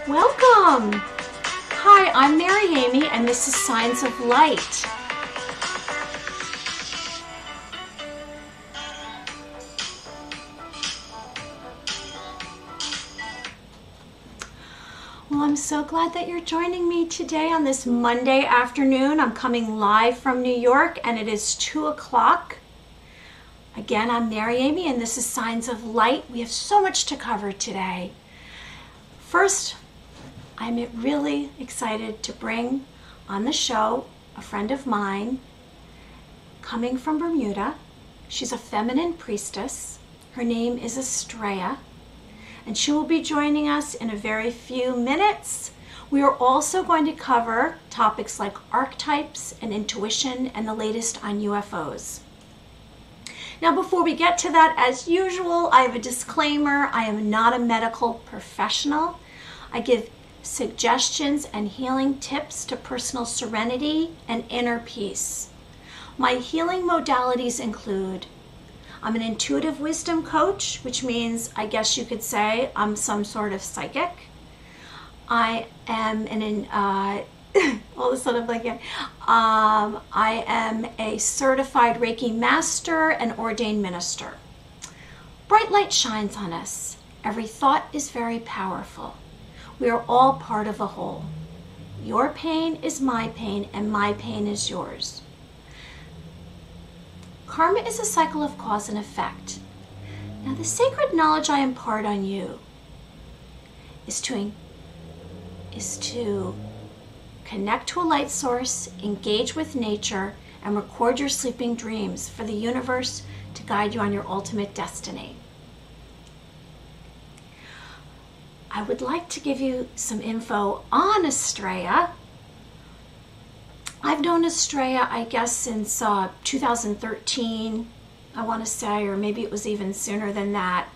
Welcome! Hi, I'm Mary Amy, and this is Signs of Light. Well, I'm so glad that you're joining me today on this Monday afternoon. I'm coming live from New York, and it is 2 o'clock. Again, I'm Mary Amy, and this is Signs of Light. We have so much to cover today. First, I'm really excited to bring on the show a friend of mine coming from Bermuda. She's a feminine priestess. Her name is Astraya, and she will be joining us in a very few minutes. We are also going to cover topics like archetypes and intuition and the latest on UFOs. Now, before we get to that, as usual, I have a disclaimer. I am not a medical professional. I give suggestions and healing tips to personal serenity and inner peace. My healing modalities include, I'm an intuitive wisdom coach, which means I guess you could say I'm some sort of psychic. I am all of a sudden I am a certified Reiki master and ordained minister. Bright light shines on us. Every thought is very powerful. We are all part of a whole. Your pain is my pain, and my pain is yours. Karma is a cycle of cause and effect. Now, the sacred knowledge I impart on you is to connect to a light source, engage with nature, and record your sleeping dreams for the universe to guide you on your ultimate destiny. I would like to give you some info on Astraya. I've known Astraya, I guess, since 2013, I want to say, or maybe it was even sooner than that.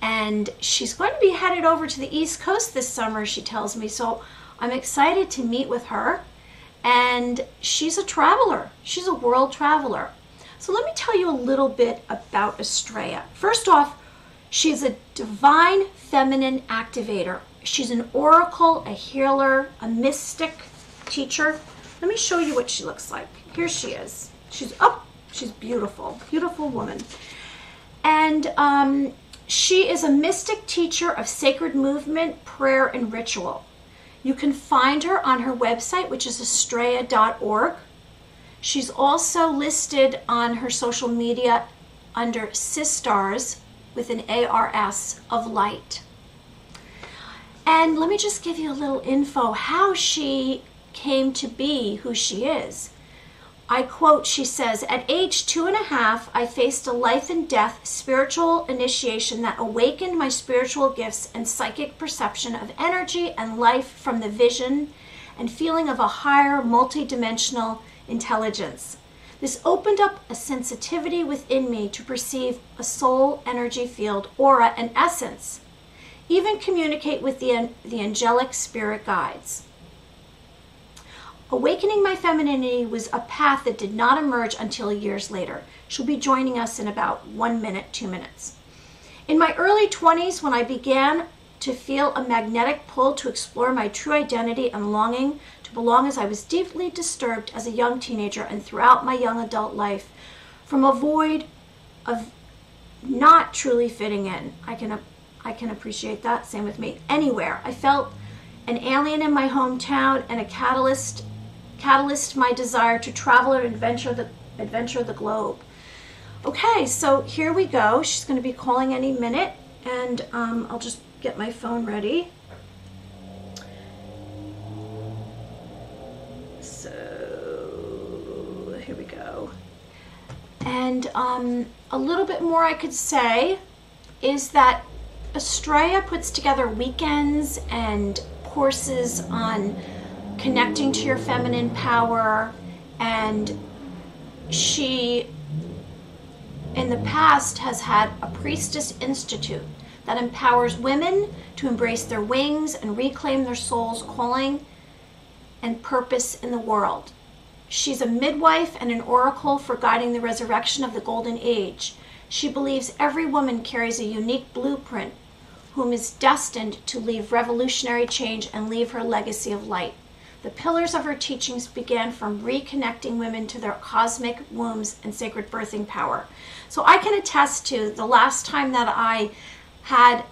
And she's going to be headed over to the East Coast this summer, she tells me. So I'm excited to meet with her. And she's a traveler. She's a world traveler. So let me tell you a little bit about Astraya. First off, she's a divine feminine activator. She's an oracle, a healer, a mystic teacher. Let me show you what she looks like. Here she is. She's beautiful, beautiful woman. And she is a mystic teacher of sacred movement, prayer, and ritual. You can find her on her website, which is astraya.org. She's also listed on her social media under Sistars with an ARS of light. And let me just give you a little info how she came to be who she is. I quote, she says, at age 2.5, I faced a life and death spiritual initiation that awakened my spiritual gifts and psychic perception of energy and life from the vision and feeling of a higher multidimensional intelligence. This opened up a sensitivity within me to perceive a soul energy field, aura, and essence, even communicate with the angelic spirit guides. Awakening my femininity was a path that did not emerge until years later. She'll be joining us in about 1 minute, 2 minutes. In my early 20s, when I began to feel a magnetic pull to explore my true identity and longing to belong, as I was deeply disturbed as a young teenager and throughout my young adult life from a void of not truly fitting in. I can appreciate that. Same with me. Anywhere. I felt an alien in my hometown and a catalyst my desire to travel and adventure the globe. Okay, so here we go. She's going to be calling any minute, and I'll just get my phone ready. So here we go. And a little bit more I could say is that Astraya puts together weekends and courses on connecting to your feminine power, and she in the past has had a Priestess Institute that empowers women to embrace their wings and reclaim their soul's calling and purpose in the world. She's a midwife and an oracle for guiding the resurrection of the golden age. She believes every woman carries a unique blueprint whom is destined to leave revolutionary change and leave her legacy of light. The pillars of her teachings began from reconnecting women to their cosmic wombs and sacred birthing power. So I can attest to the last time that I had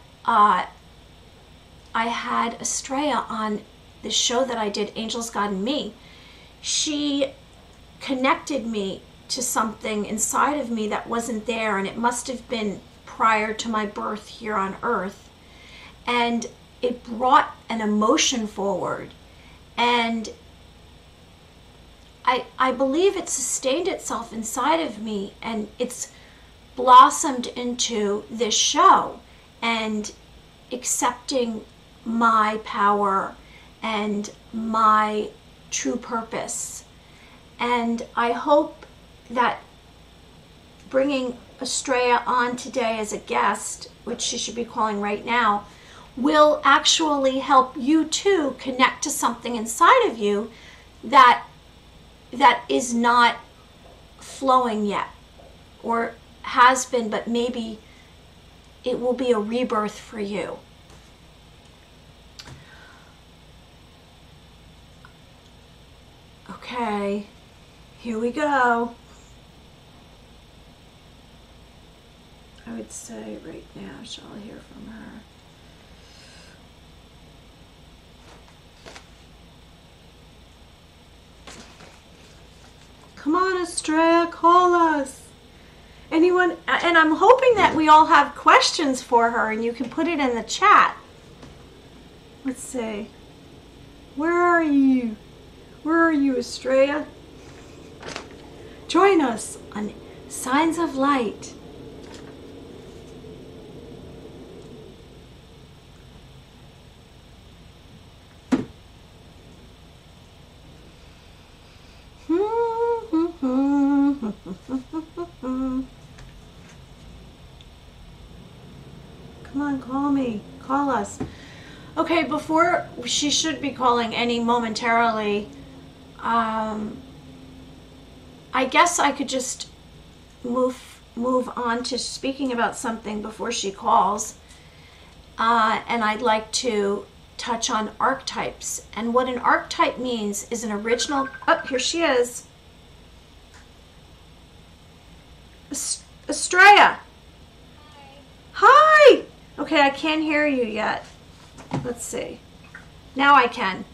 Astraya on the show that I did, Angels, God, and Me. She connected me to something inside of me that wasn't there, and it must have been prior to my birth here on earth. And it brought an emotion forward. And I believe it sustained itself inside of me, and it's blossomed into this show and accepting my power and my true purpose. And I hope that bringing Astraya on today as a guest, which she should be calling right now, will actually help you too connect to something inside of you that is not flowing yet, or has been, but maybe it will be a rebirth for you. Okay, here we go. I would say right now, shall I hear from her? Come on, Astraya, call us. Anyone? And I'm hoping that we all have questions for her and you can put it in the chat. Let's see. Where are you? Where are you, Astraya? Join us on Signs of Light. Come on, call me. Call us. Okay, before she should be calling any momentarily, I guess I could just move on to speaking about something before she calls. And I'd like to touch on archetypes. And what an archetype means is an original... Oh, here she is. Astraya. Hi. Okay, I can't hear you yet. Let's see. Now I can.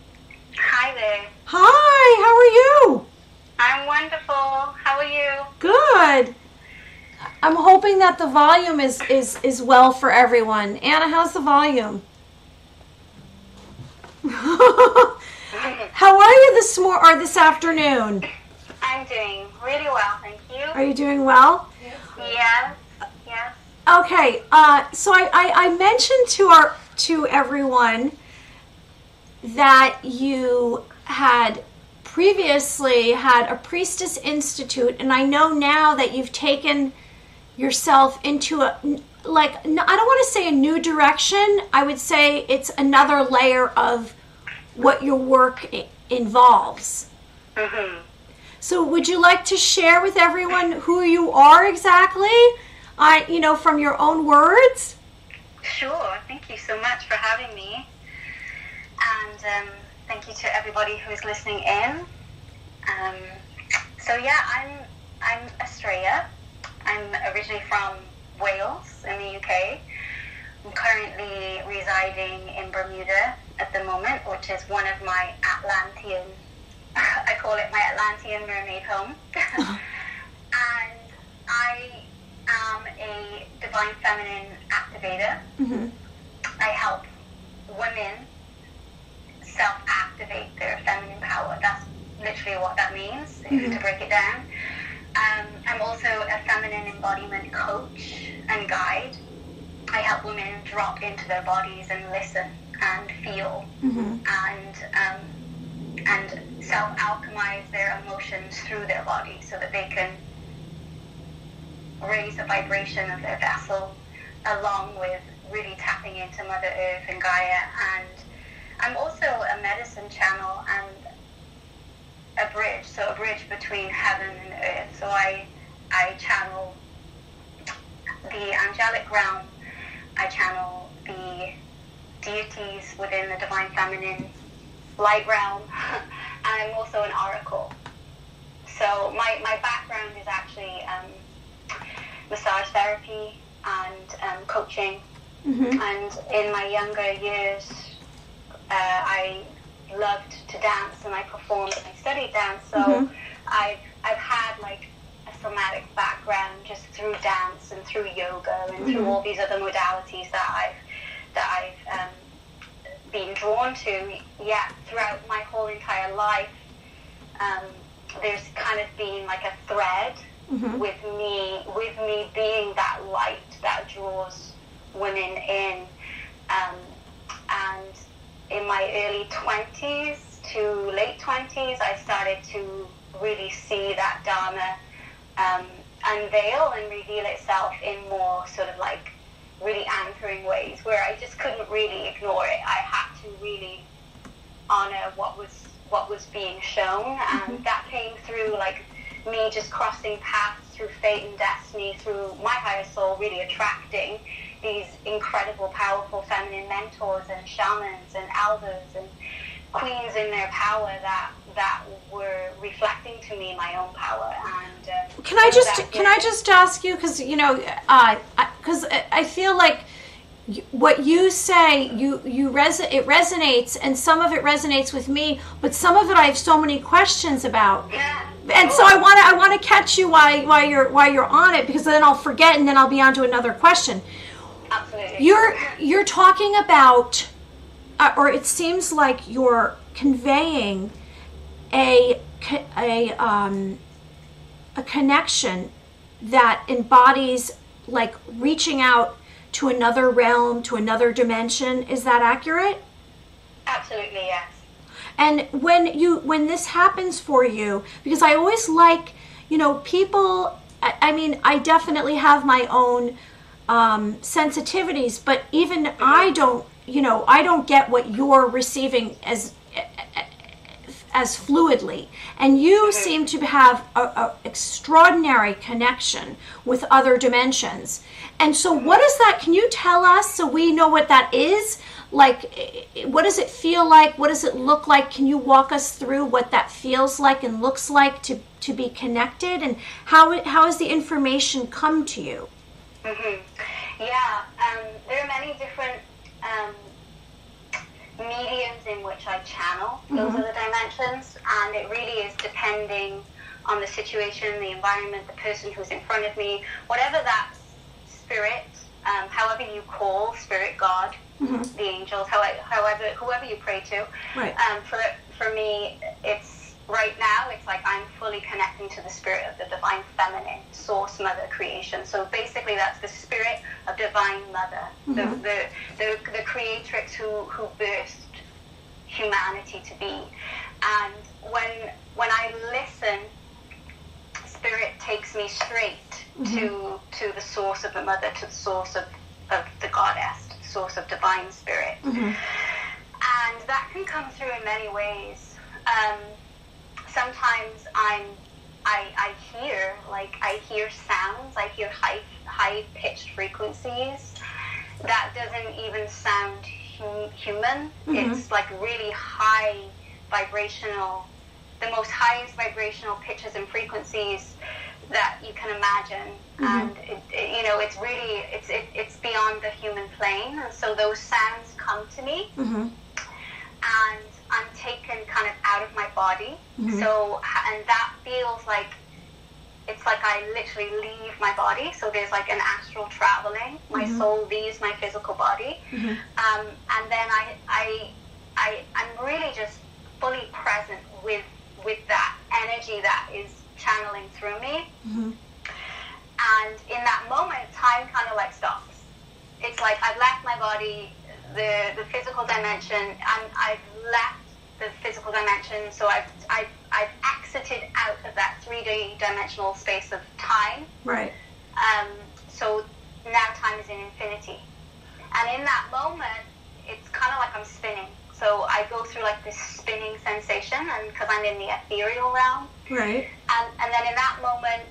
Hi there. Hi, how are you? I'm wonderful. How are you? Good. I'm hoping that the volume is well for everyone. Anna, how's the volume? How are you this afternoon? I'm doing really well, thank you. Are you doing well? Yes. Yes. Okay. So I mentioned to everyone that you had previously had a Priestess Institute, and I know now that you've taken yourself into I don't want to say a new direction. I would say it's another layer of what your work involves. Mm-hmm. So would you like to share with everyone who you are exactly? From your own words? Sure. Thank you so much for having me. And thank you to everybody who is listening in. I'm Astraya. I'm originally from Wales in the UK. I'm currently residing in Bermuda at the moment, which is one of my Atlantean, I call it my Atlantean mermaid home. And I am a divine feminine activator. Mm-hmm. I help women self-activate their feminine power. That's literally what that means, to break it down. I'm also a feminine embodiment coach and guide. I help women drop into their bodies and listen and feel, and self-alchemize their emotions through their body so that they can raise the vibration of their vessel, along with really tapping into Mother Earth and Gaia. And I'm also a medicine channel and a bridge between heaven and earth. So I channel the angelic realm, I channel the deities within the Divine Feminine light realm, and I'm also an oracle. So my background is actually massage therapy and coaching. And in my younger years, I loved to dance, and I performed and I studied dance. So I've had like a somatic background just through dance and through yoga and through all these other modalities that I've been drawn to. Yet throughout my whole entire life, there's kind of been like a thread with me being that light that draws women in. And in my early 20s to late 20s, I started to really see that Dharma unveil and reveal itself in more sort of like really anchoring ways, where I just couldn't really ignore it. I had to really honor what was being shown, and that came through like me just crossing paths through fate and destiny, through my higher soul really attracting these incredible, powerful feminine mentors and shamans and elders and queens in their power that were reflecting to me my own power. And can I just ask you, because because I feel like what you say, it resonates, and some of it resonates with me, but some of it I have so many questions about. Yeah. And so I want to catch you while you're on it, because then I'll forget and then I'll be on to another question. Absolutely. You're talking about, or it seems like you're conveying a connection that embodies like reaching out to another realm, to another dimension. Is that accurate? Absolutely, yes. And when this happens for you, because I always like, people, I mean, I definitely have my own sensitivities, but even I don't get what you're receiving as fluidly, and you seem to have a extraordinary connection with other dimensions. And so what is that? Can you tell us so we know what that is? Like, what does it feel like? What does it look like? Can you walk us through what that feels like and looks like to be connected, and how has the information come to you? Yeah, there are many different mediums in which I channel those other dimensions, and it really is depending on the situation, the environment, the person who's in front of me, whatever that spirit, however you call spirit, God, the angels, whoever you pray to. Right. For me, it's right now, it's like I'm fully connecting to the spirit of the Divine Feminine, Source Mother Creation. So basically that's the spirit of Divine Mother, the creatrix who birthed humanity to be. And when I listen, spirit takes me straight to the source of the mother, to the source of the goddess, source of divine spirit. And that can come through in many ways. Sometimes I hear sounds, I hear high pitched frequencies that doesn't even sound human. It's like really high vibrational, the most highest vibrational pitches and frequencies that you can imagine. And it's really it's beyond the human plane, and so those sounds come to me, and I'm taken kind of out of my body. So, and that feels like it's like I literally leave my body. So there's like an astral traveling. My soul leaves my physical body, and then I'm really just fully present with that energy that is channeling through me. And in that moment, time kind of like stops. It's like I've left my body, the physical dimension, and I've left the physical dimension. So I've exited out of that 3D dimensional space of time. Right. So now time is in infinity. And in that moment, it's kind of like I'm spinning. So I go through like this spinning sensation, and because I'm in the ethereal realm. Right. And then in that moment,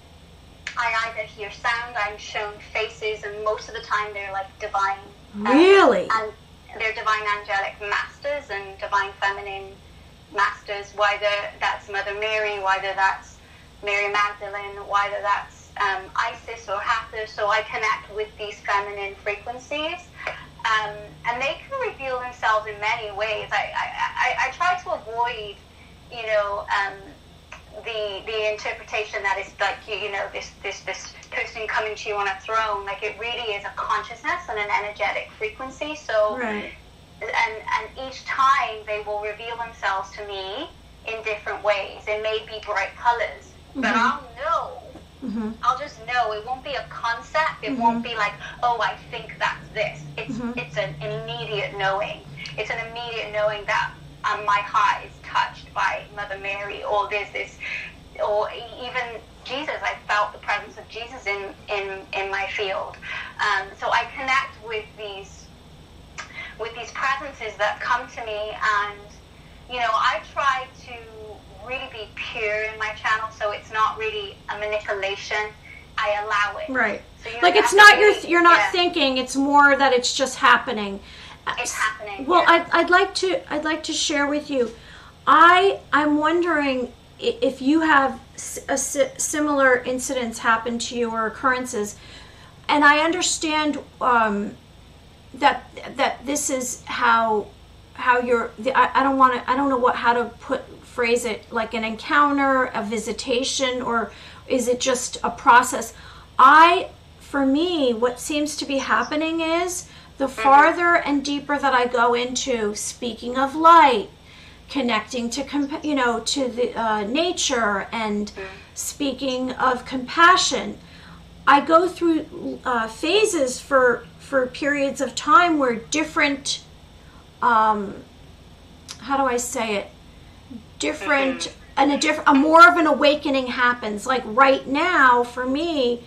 I either hear sound, I'm shown faces, and most of the time they're like divine. Really? And they're divine angelic masters and divine feminine masters, whether that's Mother Mary, whether that's Mary Magdalene, whether that's Isis or Hathor. So I connect with these feminine frequencies, and they can reveal themselves in many ways. I try to avoid, you know, the interpretation that is like, you know, this person coming to you on a throne. Like, it really is a consciousness and an energetic frequency. So, right. and each time they will reveal themselves to me in different ways. It may be bright colors, but I'll know. I'll just know. It won't be a concept. It won't be like, oh, I think that's this. It's an immediate knowing. It's an immediate knowing that my heart is touched by Mother Mary, or there's this, or even Jesus. I felt the presence of Jesus in my field. So I connect with these presences that come to me, and you know, I try to really be pure in my channel, so it's not really a manipulation. I allow it. Right. So like, it's not you're not thinking. It's more that it's just happening. It's happening. Well, I'd like to share with you. I'm wondering if you have similar incidents happen to you or occurrences, and I understand that this is how you're. I don't know how to phrase it, like an encounter, a visitation, or is it just a process? For me, what seems to be happening is the farther and deeper that I go into speaking of light, connecting to the nature, and speaking of compassion, I go through phases for periods of time where different, how do I say it? Different, and a more of an awakening happens. Like right now, for me,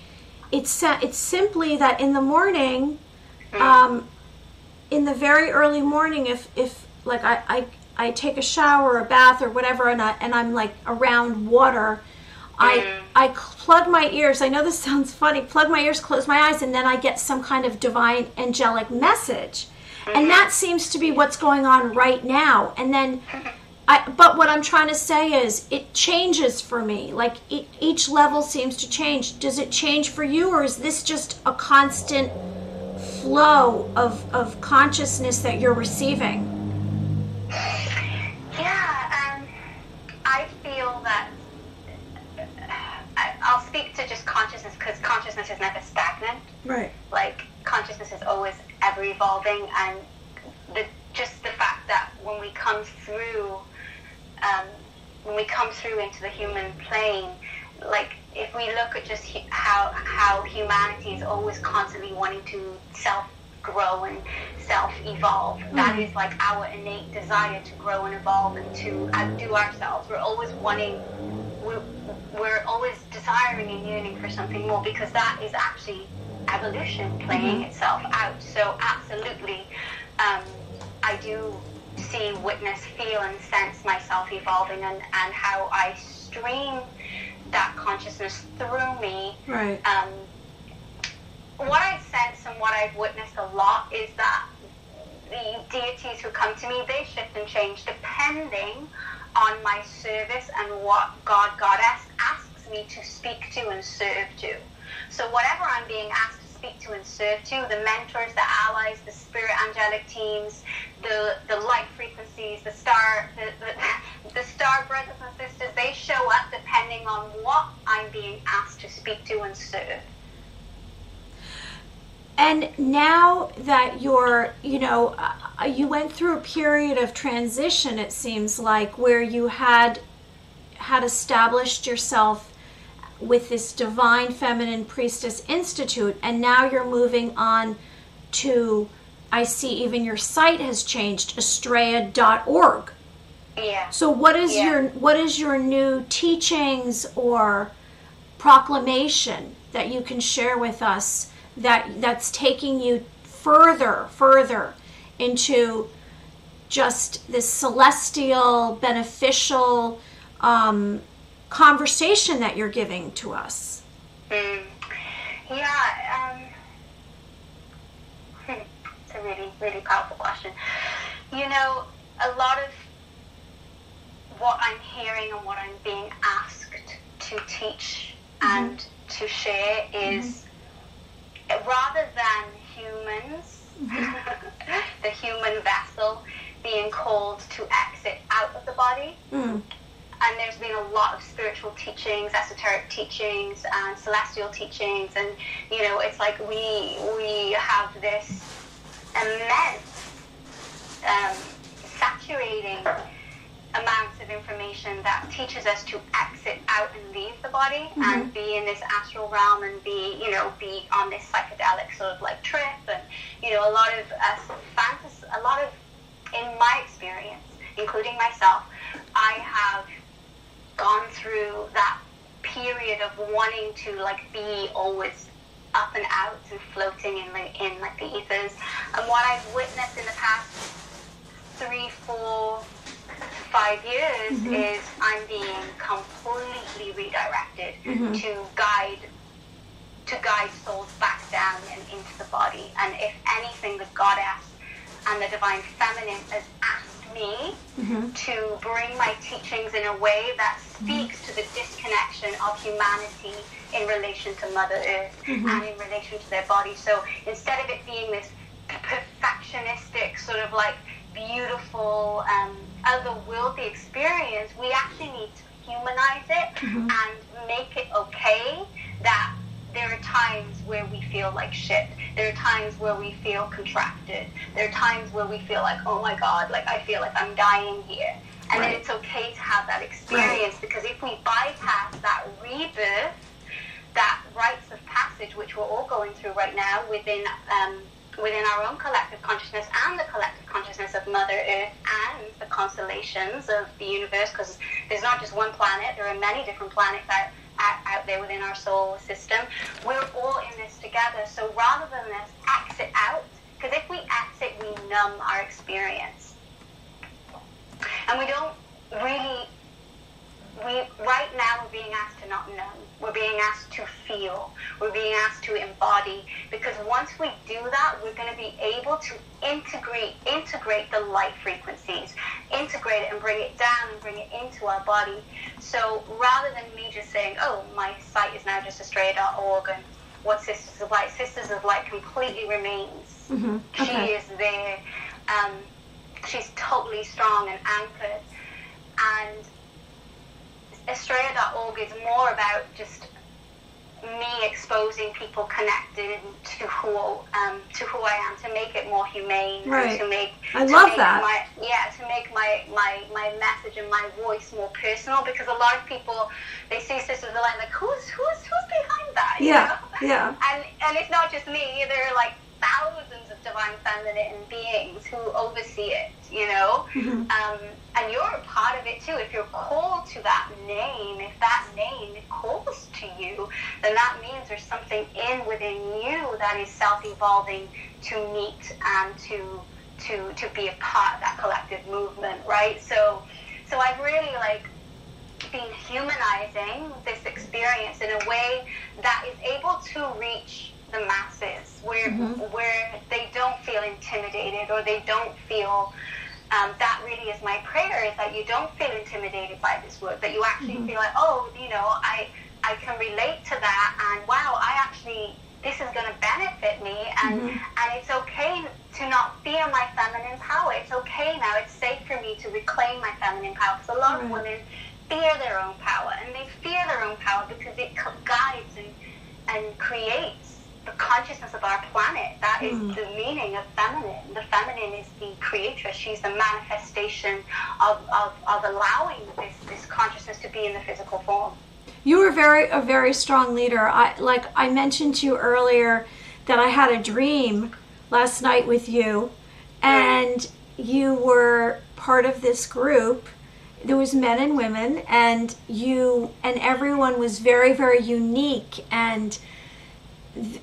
it's simply that in the morning, in the very early morning, if like I take a shower or a bath or whatever, and I'm like around water, I plug my ears. I know this sounds funny. Plug my ears, close my eyes, and then I get some kind of divine angelic message, and that seems to be what's going on right now. And then, but what I'm trying to say is, it changes for me. Like each level seems to change. Does it change for you, or is this just a constant flow of consciousness that you're receiving? Yeah, I feel that I'll speak to just consciousness, because consciousness is never stagnant. Right. Like, consciousness is always ever evolving, and just the fact that when we come through into the human plane, like, if we look at just how humanity is always constantly wanting to self-grow and self-evolve, that is like our innate desire to grow and evolve and to outdo ourselves. We're always desiring and yearning for something more, because that is actually evolution playing itself out. So absolutely, I do see, witness, feel, and sense myself evolving, and how I stream that consciousness through me. Right. What I sense and what I've witnessed a lot is that the deities who come to me, they shift and change depending on my service and what Goddess asks me to speak to and serve to. So whatever I'm being asked to speak to and serve to, the mentors, the allies, the spirit angelic teams, the light frequencies, the star brothers and sisters, they show up depending on what I'm being asked to speak to and serve. And now that you're, you went through a period of transition, it seems like, where you had established yourself with this Divine Feminine Priestess Institute, and now you're moving on to, I see even your site has changed, Astraya.org. Yeah. So what is your new teachings or proclamation that you can share with us that's taking you further into just this celestial, beneficial conversation that you're giving to us? Mm. Yeah, it's a really, really powerful question. You know, a lot of what I'm hearing and what I'm being asked to teach and to share is rather than humans, the human vessel being called to exit out of the body. And there's been a lot of spiritual teachings, esoteric teachings, and celestial teachings, and you know, it's like we have this immense, saturating amounts of information that teaches us to exit out and leave the body and be in this astral realm and be on this psychedelic sort of like trip, and you know, a lot of in my experience, including myself, I have gone through that period of wanting to like be always up and out and floating in like the ethers. And what I've witnessed in the past 3, 4, 5 years is I'm being completely redirected to guide souls back down and into the body. And if anything, the goddess and the divine feminine has asked me to bring my teachings in a way that speaks to the disconnection of humanity in relation to Mother Earth and in relation to their body. So instead of it being this perfectionistic sort of like beautiful otherworldly experience, we actually need to humanize it and make it okay that there are times where we feel like shit. There are times where we feel contracted. There are times where we feel like, oh my God, like I feel like I'm dying here. And then it's okay to have that experience, because if we bypass that rebirth, that rites of passage, which we're all going through right now within our own collective consciousness and the collective consciousness of Mother Earth and the constellations of the universe, because there's not just one planet, there are many different planets out there within our solar system. We're all in this together. So rather than this exit out, because if we exit, we numb our experience. And we don't really, right now we're being asked to not numb. We're being asked to feel. We're being asked to embody. Because once we do that, we're going to be able to integrate the light frequencies, integrate it and bring it down and bring it into our body. So rather than me just saying, oh, my site is now just Astraya.org and what Sisters of Light? Sisters of Light completely remains. She is there. She's totally strong and anchored. And Astraya.org is more about just me exposing people connected to who I am, to make it more humane, and to make my message and my voice more personal, because a lot of people, they see Sisters of Light like, who's behind that? You know? And it's not just me. There are like thousands of divine feminine beings who oversee it, you know? And you're a part of it too. If you're called to that name, if that name calls to you, then that means there's something within you that is self-evolving to meet and to be a part of that collective movement, right? So I've really like been humanizing this experience in a way that is able to reach the masses, where they don't feel intimidated, or they don't feel, that really is my prayer, is that you don't feel intimidated by this work, that you actually feel like, oh, you know, I can relate to that, and wow, this is going to benefit me, and it's okay to not fear my feminine power. It's okay now, it's safe for me to reclaim my feminine power, because a lot of women fear their own power, and they fear their own power because it guides and creates the consciousness of our planet. That is the meaning of feminine. The feminine is the creatress. She's the manifestation of allowing this consciousness to be in the physical form. You were a very strong leader. I mentioned to you earlier that I had a dream last night with you, and you were part of this group. There was men and women, and everyone was very, very unique and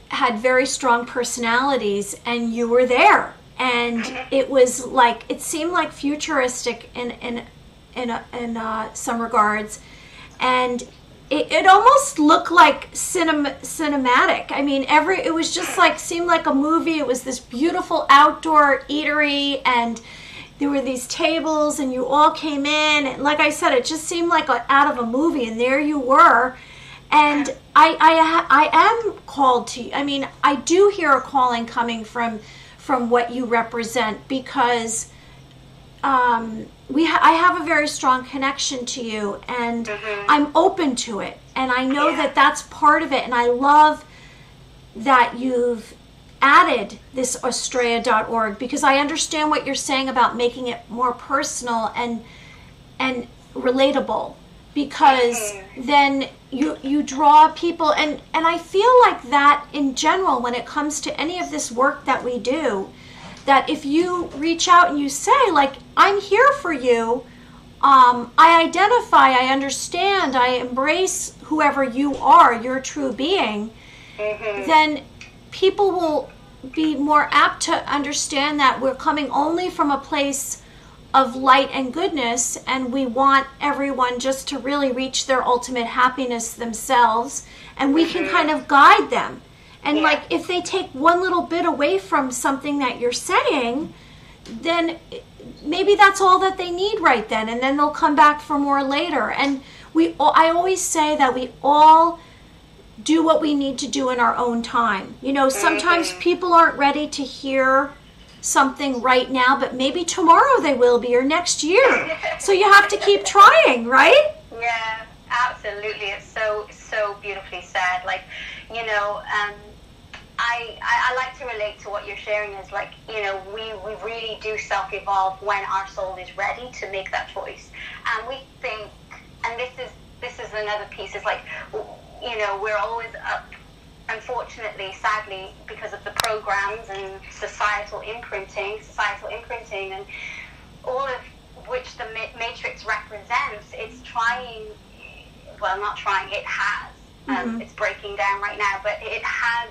had very strong personalities, and you were there, and it was like, it seemed like futuristic in some regards, and it almost looked like cinematic. I mean, it was just like, seemed like a movie. It was this beautiful outdoor eatery, and there were these tables, and you all came in, and like I said, it just seemed like out of a movie, and there you were. And I am called to, I mean, I do hear a calling coming from what you represent, because I have a very strong connection to you, and I'm open to it, and I know that that's part of it, and I love that you've added this Astraya.org, because I understand what you're saying about making it more personal and relatable, because then you draw people, and I feel like that in general when it comes to any of this work that we do, that if you reach out and you say, like, I'm here for you, I identify, I understand, I embrace whoever you are, your true being, then people will be more apt to understand that we're coming only from a place of light and goodness, and we want everyone just to really reach their ultimate happiness themselves, and we can kind of guide them. And like, if they take one little bit away from something that you're saying, then maybe that's all that they need right then, and then they'll come back for more later. And I always say that we all do what we need to do in our own time. You know, sometimes people aren't ready to hear something right now, but maybe tomorrow they will be, or next year. So you have to keep trying, right? Yeah, absolutely. It's so beautifully said. Like, you know, I like to relate to what you're sharing is, like, you know, we really do self-evolve when our soul is ready to make that choice. And we think, and this is another piece, is like, you know, we're always up, unfortunately, sadly, because of the programs and societal imprinting, and all of which the Matrix represents. It's trying, well, not trying, it has. It's breaking down right now, but it has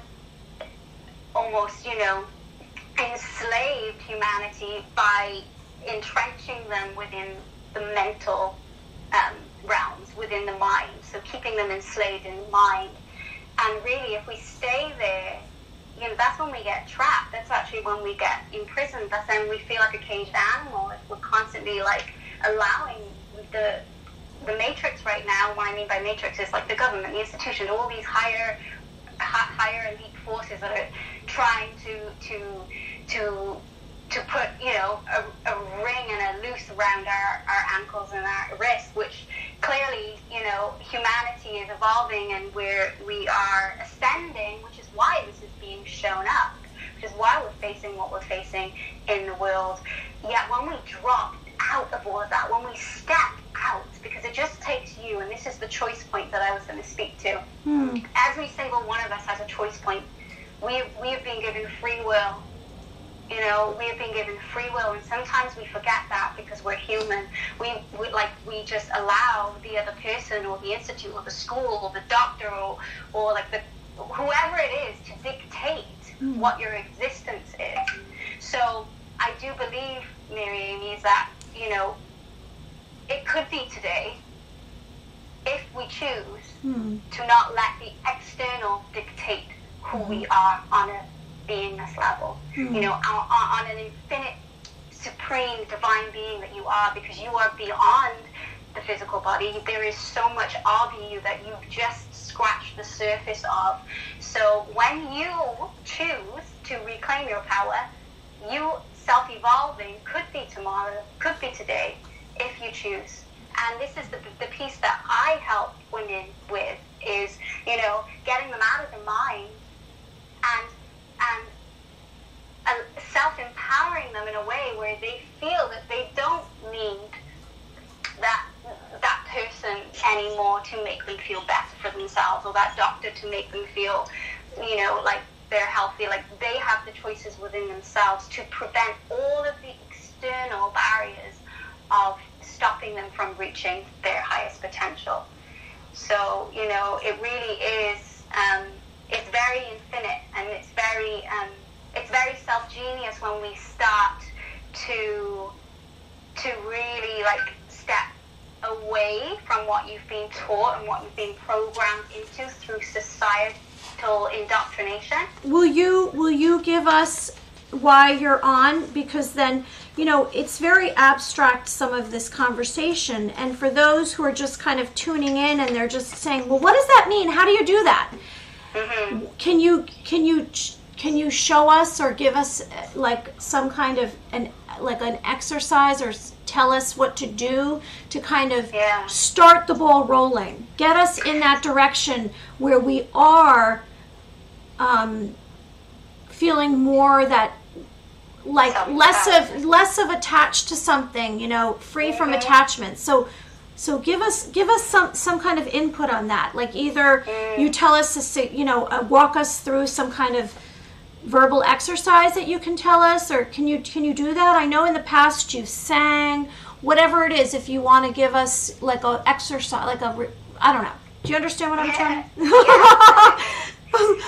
almost, you know, enslaved humanity by entrenching them within the mental realms, within the mind, so keeping them enslaved in mind. And really, if we stay there, you know, that's when we get trapped. That's actually when we get imprisoned. That's when we feel like a caged animal. If we're constantly, like, allowing the matrix right now, what I mean by matrix is like the government, the institution, all these higher elite forces that are trying to put, you know, a ring and a noose around our ankles and our wrists, which clearly, you know, humanity is evolving, and we are ascending, which is why this is being shown up, which is why we're facing what we're facing in the world. Yet when we drop out of all of that, when we step out, because it just takes you, and this is the choice point that I was going to speak to. Every single one of us has a choice point. We have been given free will. You know, we have been given free will, and sometimes we forget that because we're human. We just allow the other person or the institute or the school or the doctor or like whoever it is to dictate what your existence is. So I do believe, Mary Amy, is that, you know, it could be today if we choose to not let the external dictate who we are on a beingness level, you know, on an infinite, supreme, divine being that you are, because you are beyond the physical body. There is so much of you that you've just scratched the surface of. So when you choose to reclaim your power, you self-evolving could be tomorrow, could be today, if you choose. And this is the piece that I help women with, is, you know, getting them out of the mind and self-empowering them in a way where they feel that they don't need that person anymore to make them feel better for themselves, or that doctor to make them feel, you know, like they're healthy. Like, they have the choices within themselves to prevent all of the external barriers of stopping them from reaching their highest potential. So, you know, it really is, it's very infinite, and it's very self-genius when we start to really, like, step away from what you've been taught and what you've been programmed into through societal indoctrination. Will you give us why you're on? Because then, you know, it's very abstract, some of this conversation, and for those who are just kind of tuning in and they're just saying, well, what does that mean? How do you do that? Mm-hmm. Can you show us or give us like some kind of an exercise, or tell us what to do to kind of start the ball rolling, get us in that direction where we are feeling more that, like, less of attached to something, you know, free from attachment. So give us some kind of input on that. Like, either you tell us to, you know, walk us through some kind of verbal exercise that you can tell us, or can you do that? I know in the past you sang, whatever it is. If you want to give us like a exercise, like I don't know. Do you understand what I'm trying?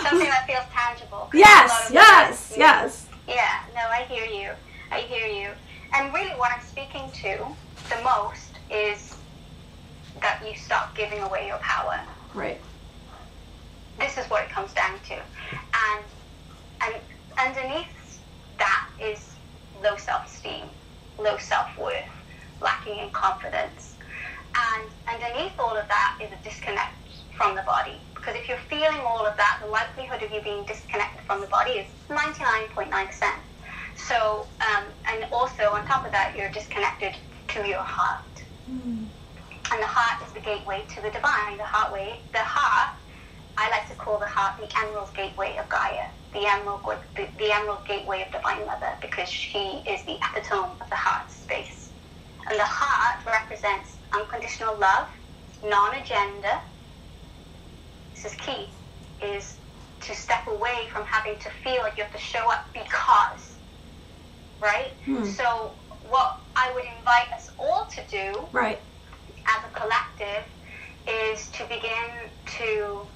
Something that feels tangible. Yes. Yeah, no, I hear you. And really what I'm speaking to the most is that you stop giving away your power. Right. This is what it comes down to. And underneath that is low self-esteem, low self-worth, lacking in confidence. And underneath all of that is a disconnect from the body. Because if you're feeling all of that, the likelihood of you being disconnected from the body is 99.9%. So, and also on top of that, you're disconnected to your heart. And the heart is the gateway to the divine. The heart, I like to call the heart the emerald gateway of Gaia, the emerald gateway of Divine Mother, because she is the epitome of the heart space. And the heart represents unconditional love, non-agenda. This is key, is to step away from having to feel like you have to show up because, right? So what I would invite us all to do, right, as a collective, is to begin to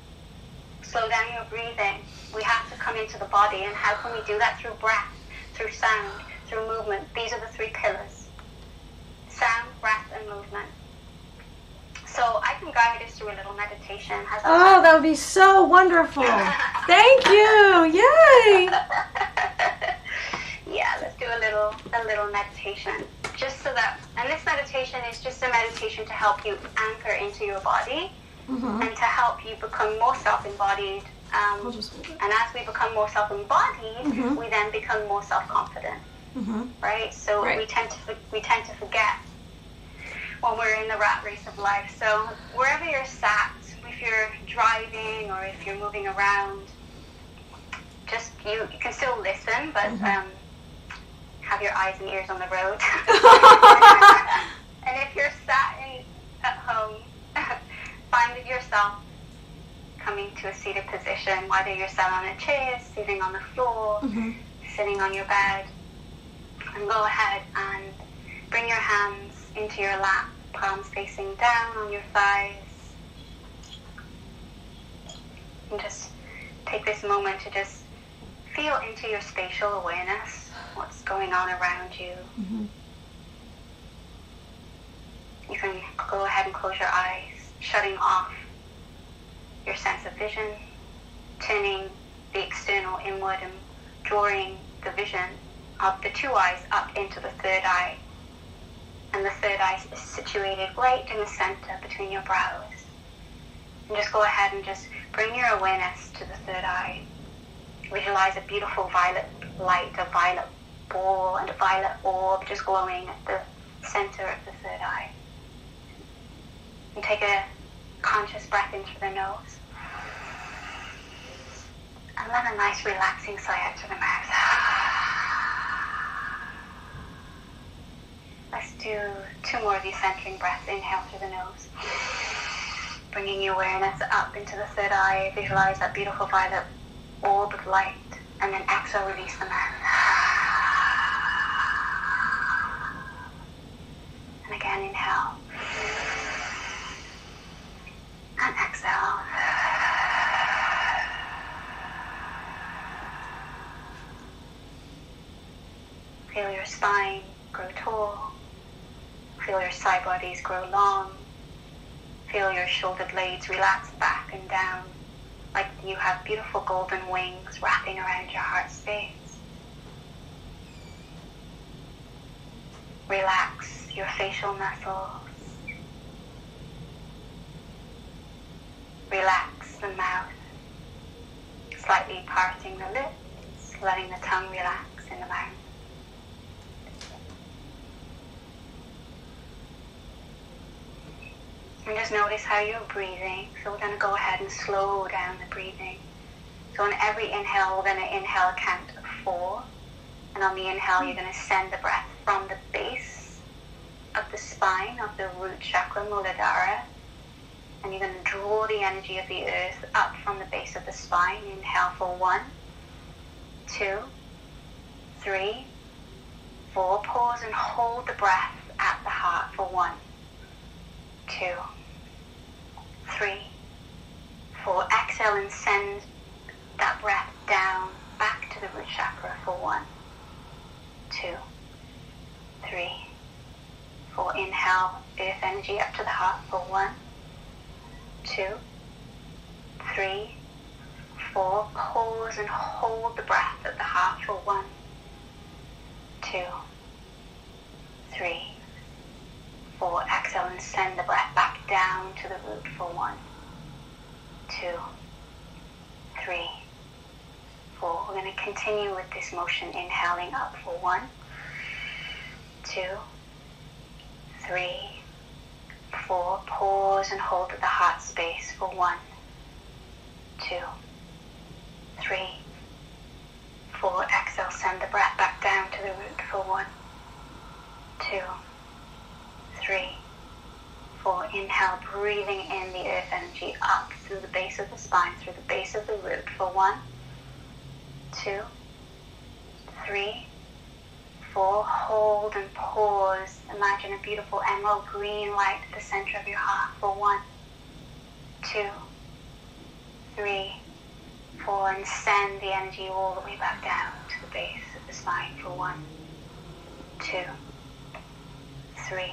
slow down your breathing. We have to come into the body, and how can we do that? Through breath, through sound, through movement. These are the three pillars: sound, breath, and movement. So I can guide us through a little meditation. That would be so wonderful. Thank you. Yay. Yeah, let's do a little meditation. Just so that, and this meditation is just a meditation to help you anchor into your body, and to help you become more self-embodied. And as we become more self-embodied, we then become more self-confident. Right? So we tend to forget when we're in the rat race of life. So wherever you're sat, if you're driving or if you're moving around, just you can still listen, but have your eyes and ears on the road. And if you're sat at home, find yourself coming to a seated position, whether you're sat on a chair, sitting on the floor, sitting on your bed. And go ahead and bring your hands into your lap, palms facing down on your thighs. And just take this moment to just feel into your spatial awareness, what's going on around you. You can go ahead and close your eyes, shutting off your sense of vision, turning the external inward and drawing the vision of the two eyes up into the third eye. And the third eye is situated right in the center between your brows. And just go ahead and just bring your awareness to the third eye. Visualize a beautiful violet light, a violet ball and a violet orb just glowing at the center of the third eye. And take a conscious breath in through the nose. And let a nice relaxing sigh out through the mouth. Let's do 2 more of these centering breaths. Inhale through the nose. Bringing your awareness up into the third eye. Visualize that beautiful violet orb of light. And then exhale, release the mouth. And again, inhale. And exhale. Feel your spine grow tall. Feel your side bodies grow long. Feel your shoulder blades relax back and down, like you have beautiful golden wings wrapping around your heart space. Relax your facial muscles. Relax the mouth, slightly parting the lips, letting the tongue relax in the mouth. And just notice how you're breathing. So we're going to go ahead and slow down the breathing. So on every inhale, we're going to inhale a count of 4. And on the inhale, you're going to send the breath from the base of the spine, of the root chakra, Muladhara. And you're going to draw the energy of the earth up from the base of the spine. Inhale for 1, 2, 3, 4. Pause and hold the breath at the heart for 1, 2, 3, 4. Exhale and send that breath down back to the root chakra for 1, 2, 3, 4. Inhale earth energy up to the heart for 1, 2, 3, 4. Pause and hold the breath at the heart for 1, 2, 3, 4. Exhale and send the breath back down to the root for 1, 2, 3, 4. We're going to continue with this motion, inhaling up for 1, 2, 3, 4. Pause and hold at the heart space for 1, 2, 3, 4. Exhale, send the breath back down to the root for 1, 2, 3, 4. Inhale, breathing in the earth energy up through the base of the spine, through the base of the root for 1, 2, 3, 4. Hold and pause. Imagine a beautiful emerald green light at the center of your heart for 1, 2, 3, 4. And send the energy all the way back down to the base of the spine for 1, 2, 3,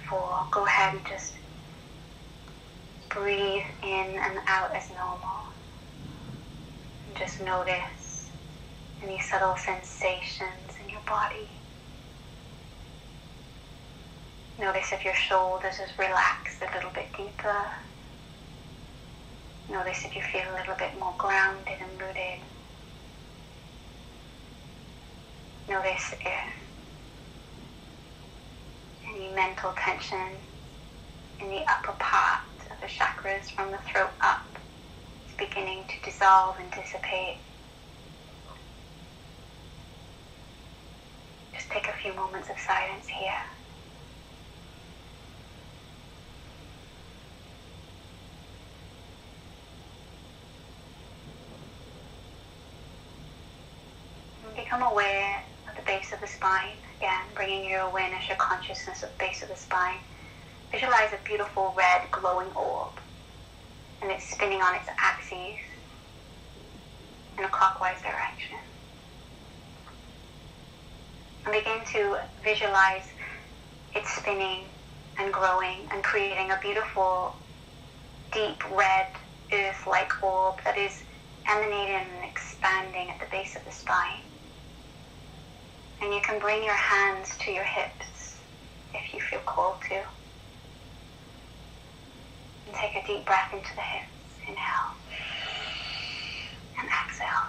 4. Go ahead and just breathe in and out as normal. And just notice any subtle sensations in your body. Notice if your shoulders is relaxed a little bit deeper. Notice if you feel a little bit more grounded and rooted. Notice if any mental tension in the upper part of the chakras from the throat up is beginning to dissolve and dissipate. Just take a few moments of silence here. And become aware of the base of the spine. Again, bringing your awareness, your consciousness of the base of the spine. Visualize a beautiful red glowing orb, and it's spinning on its axis in a clockwise direction. And begin to visualize it spinning and growing and creating a beautiful, deep red, earth-like orb that is emanating and expanding at the base of the spine. And you can bring your hands to your hips if you feel called to. And take a deep breath into the hips. Inhale. And exhale.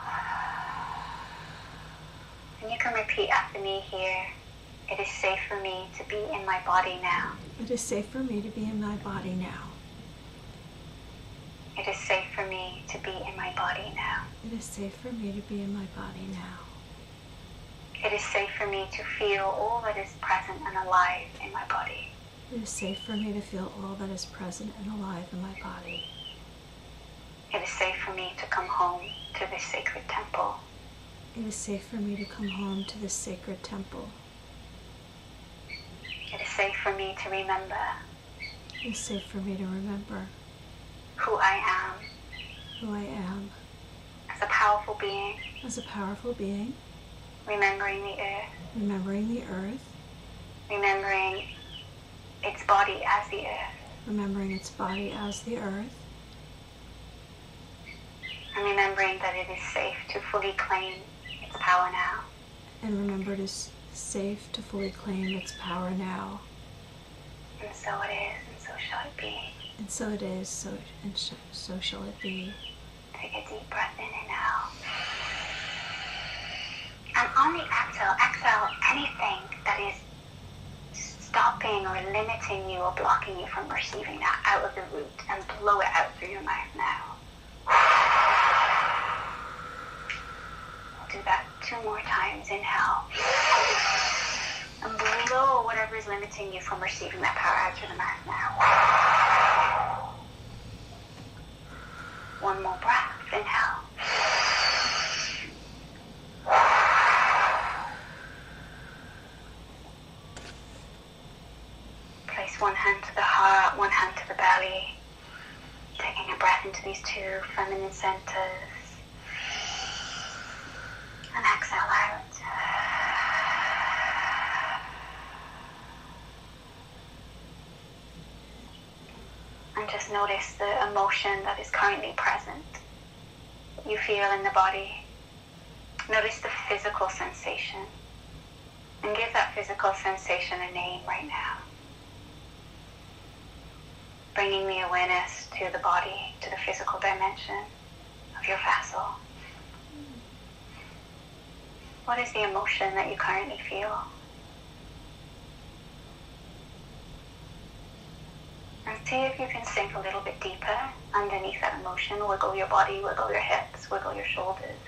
And you can repeat after me here. It is safe for me to be in my body now. It is safe for me to be in my body now. It is safe for me to be in my body now. It is safe for me to be in my body now. It is safe for me to feel all that is present and alive in my body. It is safe for me to feel all that is present and alive in my body. It is safe for me to come home to this sacred temple. It is safe for me to come home to this sacred temple. It is safe for me to remember It is safe for me to remember who I am who I am as a powerful being, as a powerful being, remembering the earth, remembering the earth, remembering its body as the earth. Remembering its body as the earth. And remembering that it is safe to fully claim its power now. And remember it is safe to fully claim its power now. And so it is, and so shall it be. And so it is, so shall it be. Take a deep breath in and out. And on the exhale anything that is stopping or limiting you or blocking you from receiving that out of the root, and blow it out through your mouth now. We'll do that 2 more times. Inhale. And blow whatever is limiting you from receiving that power out through the mouth now. 1 more breath. Inhale. Place 1 hand to the heart, 1 hand to the belly. Taking a breath into these 2 feminine centers. And exhale out. And just notice the emotion that is currently present. You feel in the body. Notice the physical sensation. And give that physical sensation a name right now. Bringing the awareness to the body, to the physical dimension of your vessel. What is the emotion that you currently feel? And see if you can sink a little bit deeper underneath that emotion. Wiggle your body, wiggle your hips, wiggle your shoulders.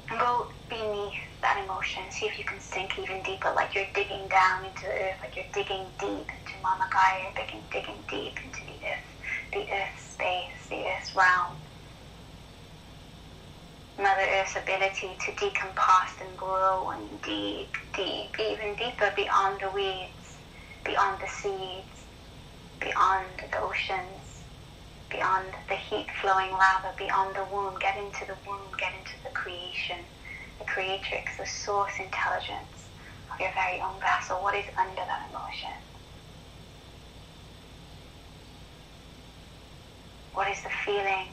And go beneath that emotion. See if you can sink even deeper, like you're digging down into the earth, like you're digging deep into Mama Gaia, digging deep into the earth space, the earth's realm. Mother Earth's ability to decompost and grow and deep, even deeper beyond the weeds, beyond the seeds, beyond the oceans, beyond the heat-flowing lava, beyond the womb. Get into the womb, get into the creation, the creatrix, the source intelligence of your very own vessel. What is under that emotion? What is the feeling?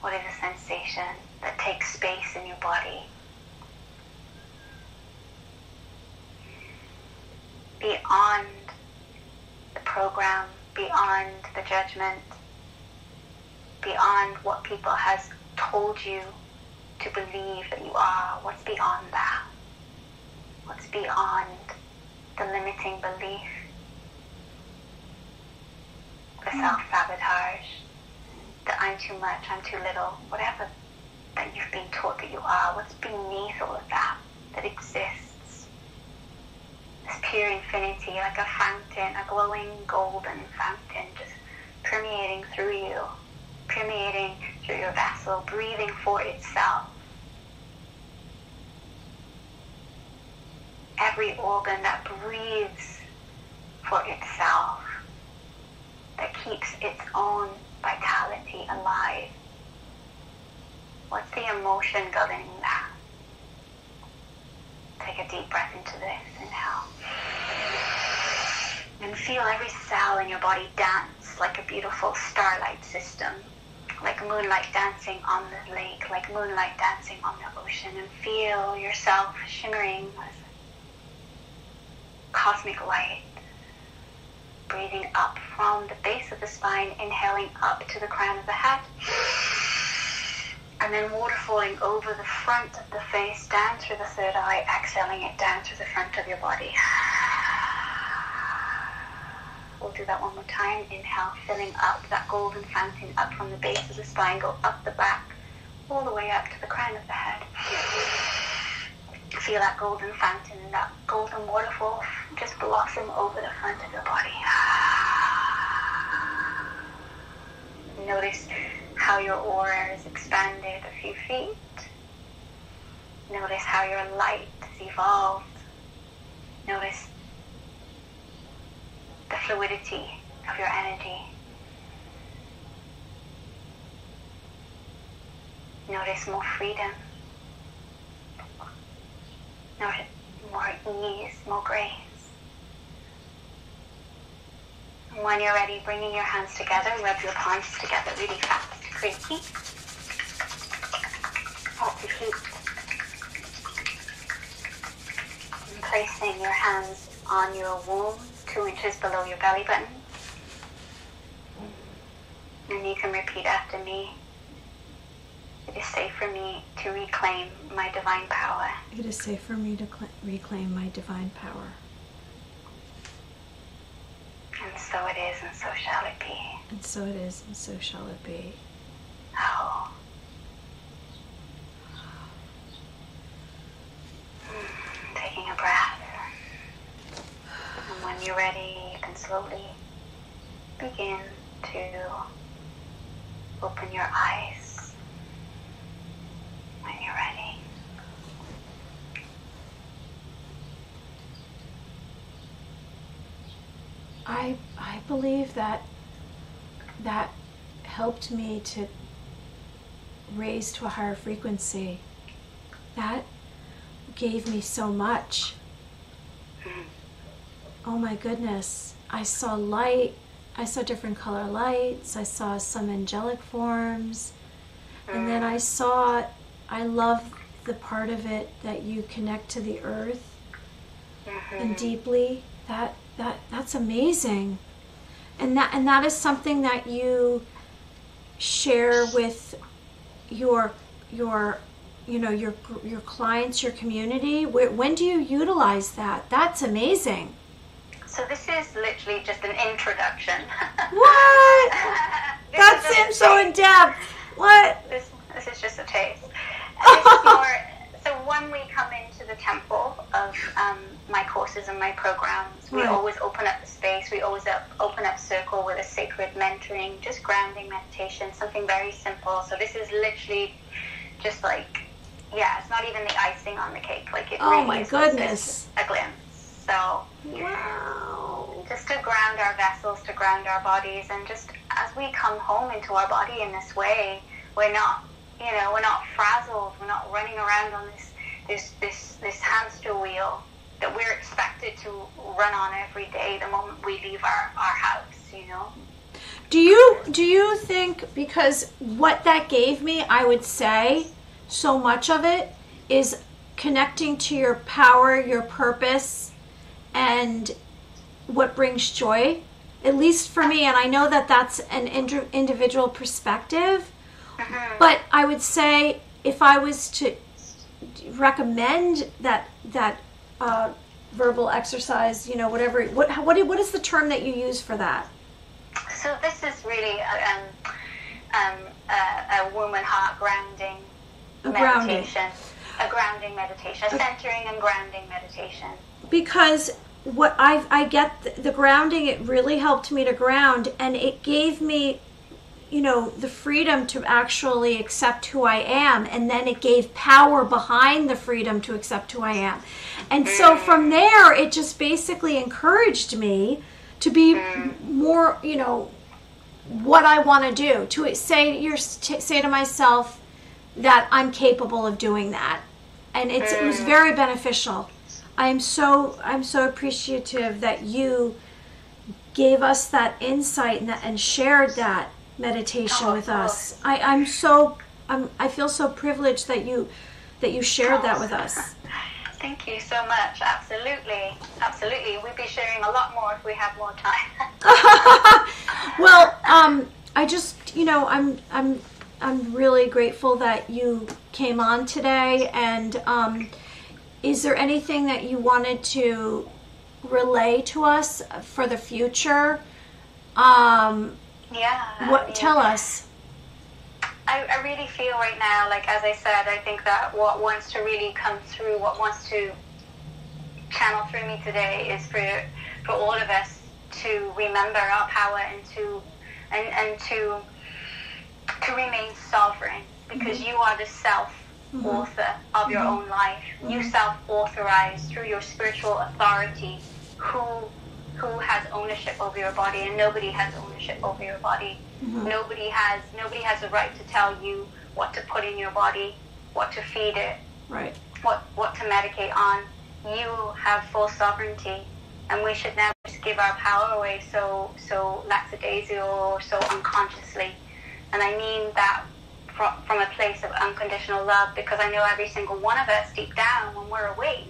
What is the sensation that takes space in your body? Beyond the program, beyond the judgment, beyond what people has told you to believe that you are. What's beyond that? What's beyond the limiting belief, the self-sabotage, that I'm too much, I'm too little, whatever that you've been taught that you are? What's beneath all of that exists? This pure infinity, like a fountain, a glowing golden fountain, just permeating through you, permeating through your vessel, breathing for itself. Every organ that breathes for itself, that keeps its own vitality alive. What's the emotion governing that? Take a deep breath into this. Inhale. And feel every cell in your body dance like a beautiful starlight system, like moonlight dancing on the lake, like moonlight dancing on the ocean. And feel yourself shimmering as cosmic light, breathing up from the base of the spine, inhaling up to the crown of the head, and then waterfalling over the front of the face, down through the third eye, exhaling it down through the front of your body. We'll do that 1 more time. Inhale, filling up that golden fountain up from the base of the spine, go up the back, all the way up to the crown of the head. Feel that golden fountain and that golden waterfall just blossom over the front of your body. Notice how your aura is expanded a few feet. Notice how your light has evolved. Notice the fluidity of your energy. Notice more freedom. Notice more ease, more grace. And when you're ready, bringing your hands together, rub your palms together really fast, creaky. Hold your feet. And placing your hands on your womb, 2 inches below your belly button. And you can repeat after me. It is safe for me to reclaim my divine power. It is safe for me to reclaim my divine power. And so it is, and so shall it be. And so it is, and so shall it be. Oh. Taking a breath. And when you're ready, you can slowly begin to open your eyes. When you're ready. I believe that helped me to raise to a higher frequency. That gave me so much. Oh my goodness. I saw light. I saw different color lights. I saw some angelic forms. And then I love the part of it that you connect to the earth and deeply. That's amazing. And that is something that you share with your clients, your community. When do you utilize that? That's amazing. So this is literally just an introduction. What? That seems so in depth. What? This is just a taste. And this is more. So when we come into the temple of my courses and my programs, we always open up the space. We always open up circle with a sacred mentoring, just grounding meditation, something very simple. So this is literally just like, it's not even the icing on the cake. Like it really is just a glimpse. So wow. Just to ground our vessels, to ground our bodies, and just as we come home into our body in this way, we're not frazzled. We're not running around on this hamster wheel that we're expected to run on every day the moment we leave our house, Do you think, because what that gave me, I would say, so much of it is connecting to your power, your purpose, and what brings joy, at least for me, and I know that that's an individual perspective, but I would say if I was to recommend that verbal exercise, whatever, what is the term that you use for that? So this is really a woman heart grounding meditation. A grounding meditation, a centering and grounding meditation. Because what I get the grounding, it really helped me to ground, and it gave me, the freedom to actually accept who I am, and then it gave power behind the freedom to accept who I am. And so from there, it just basically encouraged me to be more, what I want to do, to say to myself that I'm capable of doing that. And it was very beneficial. I'm so appreciative that you gave us that insight and shared that meditation with us. I feel so privileged that you shared that with us. Thank you so much. Absolutely. We'd be sharing a lot more if we have more time. Well, I just, I'm really grateful that you came on today. And is there anything that you wanted to relay to us for the future? Tell us. I really feel right now, like as I said, I think that what wants to really come through, what wants to channel through me today is for all of us to remember our power and to remain sovereign, because you are the self-author of your own life. You self-authorize through your spiritual authority who has ownership over your body, and nobody has ownership over your body. Nobody has the right to tell you what to put in your body, what to feed it, right? What to medicate on. you have full sovereignty, and we should never just give our power away so lackadaisical or so unconsciously. And I mean that from a place of unconditional love, because I know every single one of us deep down, when we're awake,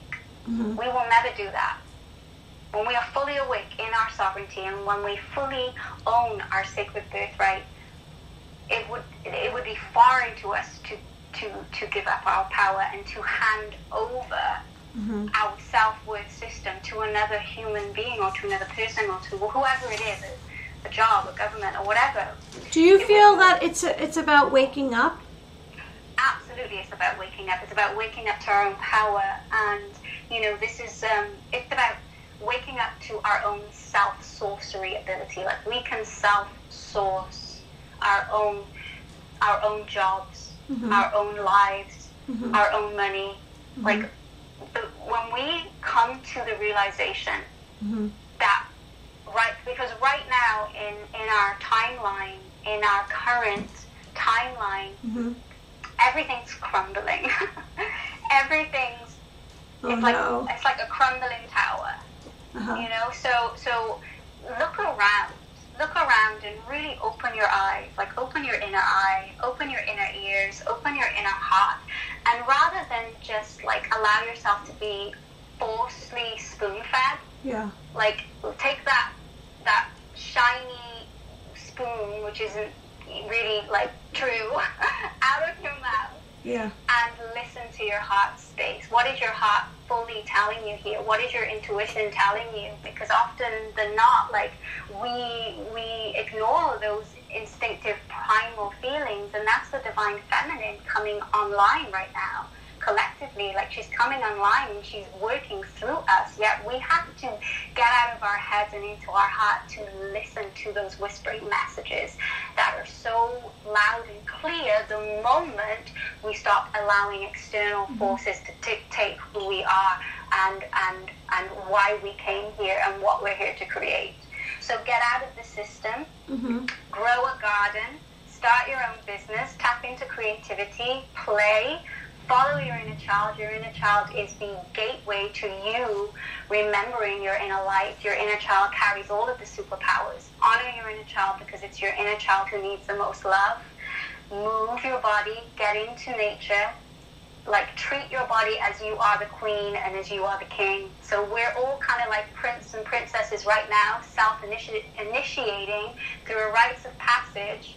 we will never do that. When we are fully awake in our sovereignty, and when we fully own our sacred birthright, it would be foreign to us to give up our power and to hand over our self-worth system to another human being, or to another person, or to whoever it is, a job, a government, or whatever. Do you feel that it's about waking up? Absolutely, it's about waking up. It's about waking up to our own power, and this is it's about waking up to our own self-sorcery ability. Like, we can self-source our own jobs, our own lives, our own money. Like, when we come to the realization that because right now in our timeline, in our current timeline, everything's crumbling. Everything's it's like a crumbling tower. So look around and really open your eyes, like open your inner eye, open your inner ears, open your inner heart, and rather than just like allow yourself to be falsely spoon-fed, like take that shiny spoon, which isn't really like true, out of your mouth. And listen to your heart space. What is your heart fully telling you here? What is your intuition telling you? Because often than not, like, we ignore those instinctive primal feelings, and that's the divine feminine coming online right now. Collectively, like, she's coming online and she's working through us, yet we have to get out of our heads and into our heart to listen to those whispering messages that are so loud and clear the moment we stop allowing external forces to dictate who we are and why we came here and what we're here to create. So get out of the system, grow a garden, start your own business, tap into creativity, play, follow your inner child. Your inner child is the gateway to you remembering your inner light. Your inner child carries all of the superpowers. Honor your inner child, because it's your inner child who needs the most love. Move your body, get into nature. Like, treat your body as you are the queen and as you are the king. So we're all kind of like prince and princesses right now, self-initiating through a rites of passage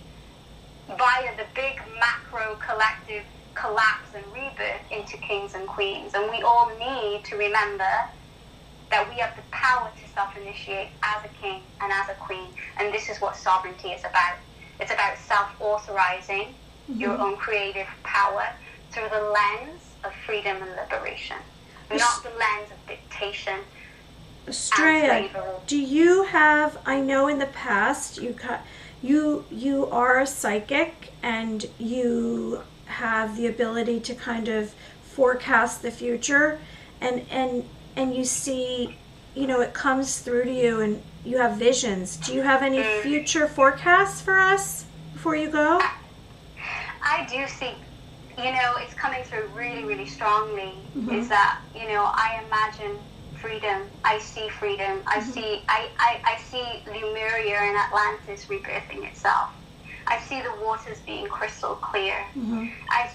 via the big macro collective collapse and rebirth into kings and queens. And we all need to remember that we have the power to self-initiate as a king and as a queen. And this is what sovereignty is about. It's about self-authorizing your own creative power through the lens of freedom and liberation, not the lens of dictation. Astraya, do you have, I know in the past you are a psychic and you have the ability to kind of forecast the future, and you see, it comes through to you and you have visions. Do you have any future forecasts for us before you go? I do see, it's coming through really, really strongly, is that, I imagine freedom. I see freedom. I see Lemuria and Atlantis rebirthing itself. I see the waters being crystal clear. I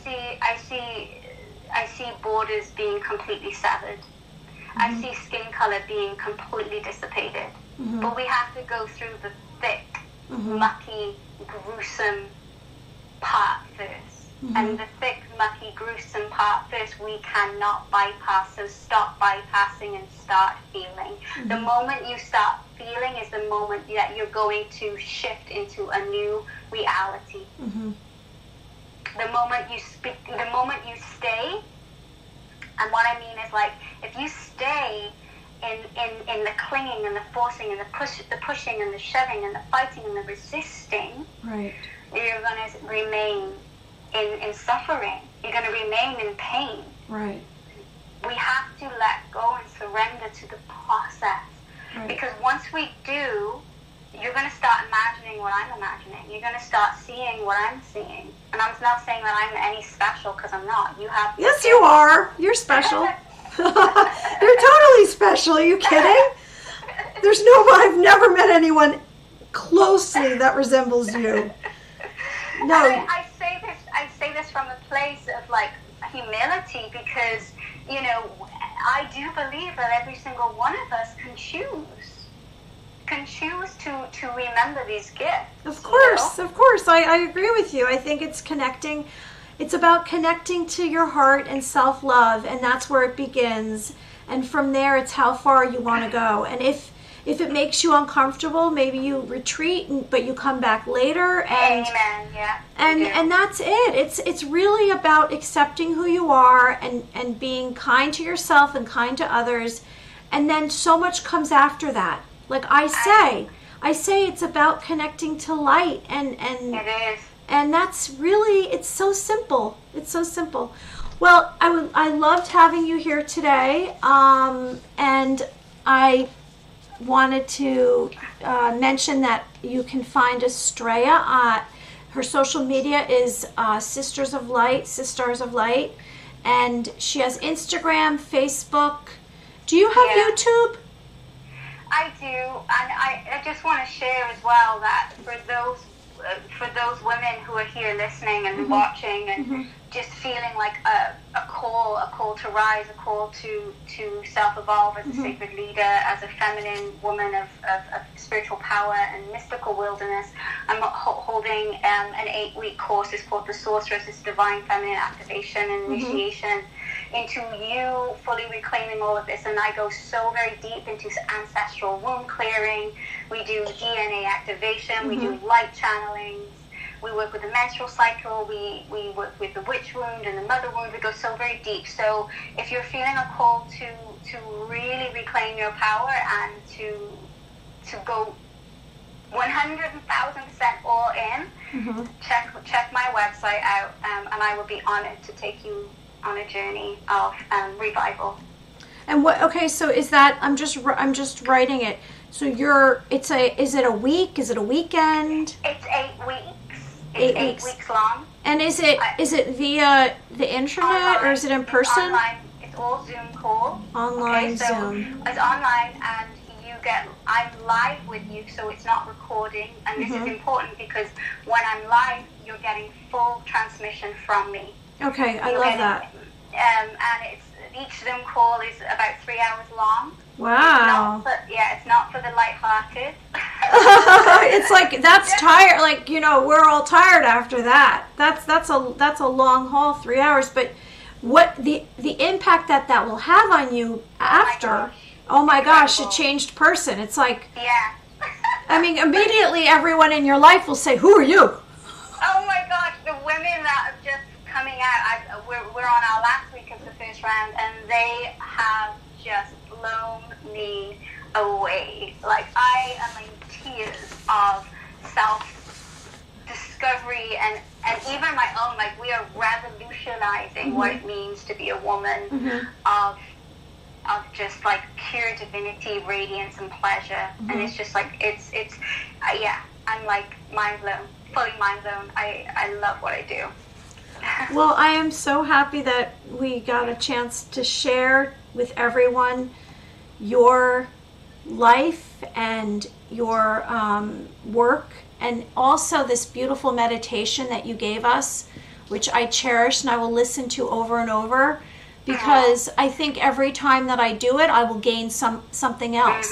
see borders being completely severed. I see skin color being completely dissipated. But we have to go through the thick, mucky, gruesome part first. And the thick, mucky, gruesome part first we cannot bypass. So stop bypassing and start feeling. The moment you start feeling is the moment that you're going to shift into a new reality. The moment you stay, and what I mean is, like, if you stay in the clinging and the forcing and the pushing and the shoving and the fighting and the resisting, right, you're going to remain in suffering. You're going to remain in pain. Right. We have to let go and surrender to the process. Right. Because once we do, you're going to start imagining what I'm imagining. You're going to start seeing what I'm seeing. And I'm not saying that I'm any special, because I'm not. You have. Yes, you are. You're special. You're totally special. Are you kidding? I've never met anyone closely that resembles you. No. I say this from a place of like humility because, you know, I do believe that every single one of us can choose to remember these gifts. Of course. I agree with you. I think it's connecting. It's about connecting to your heart and self-love, and that's where it begins. And from there, it's how far you want to go. And if it makes you uncomfortable, maybe you retreat, but you come back later. And, amen. Yeah. And that's it. It's really about accepting who you are and being kind to yourself and kind to others. And then so much comes after that. Like I say it's about connecting to light, and it is. And that's really, it's so simple. It's so simple. Well, I loved having you here today, and I wanted to mention that you can find Astraya. Her social media is Sisters of Light, and she has Instagram, Facebook. Do you have YouTube? I do, and I just want to share as well that for those women who are here listening and watching and just feeling like a call to rise, a call to self-evolve as a sacred leader, as a feminine woman of spiritual power and mystical wilderness, I'm holding an 8-week course. It's called The Sorceress. It's Divine Feminine Activation and Initiation into you fully reclaiming all of this. And I go so very deep into ancestral womb clearing. We do DNA activation. We do light channelings. We work with the menstrual cycle. We work with the witch wound and the mother wound. We go so very deep. So if you're feeling a call to really reclaim your power and to go 100,000% all in, check my website out, and I will be honored to take you on a journey of revival. And what? Okay, so is that? I'm just writing it. So is it a week? Is it a weekend? It's 8 weeks. It's 8 weeks long. And is it via the internet online, or is it in person? It's online. It's all Zoom call. Online so Zoom. It's online, and I'm live with you, so it's not recording. And this is important because when I'm live, you're getting full transmission from me. Okay, I love that. And each Zoom call is about 3 hours long. Wow. It's not for the lighthearted. It's like, that's tired. Like, you know, we're all tired after that. That's a long haul, 3 hours. But what the impact that will have on you after? Oh my gosh, a changed person. It's like, I mean, immediately everyone in your life will say, "Who are you?" Oh my gosh, the women that are just coming out. We're on our last week of the first round, and they have just blown me away. Like, I am in tears of self-discovery and even my own. Like, we are revolutionizing what it means to be a woman of just like pure divinity, radiance, and pleasure. And it's just like I'm like mind blown, fully mind blown. I love what I do. Well, I am so happy that we got a chance to share with everyone your life and your work, and also this beautiful meditation that you gave us, which I cherish and I will listen to over and over, because I think every time that I do it, I will gain something else.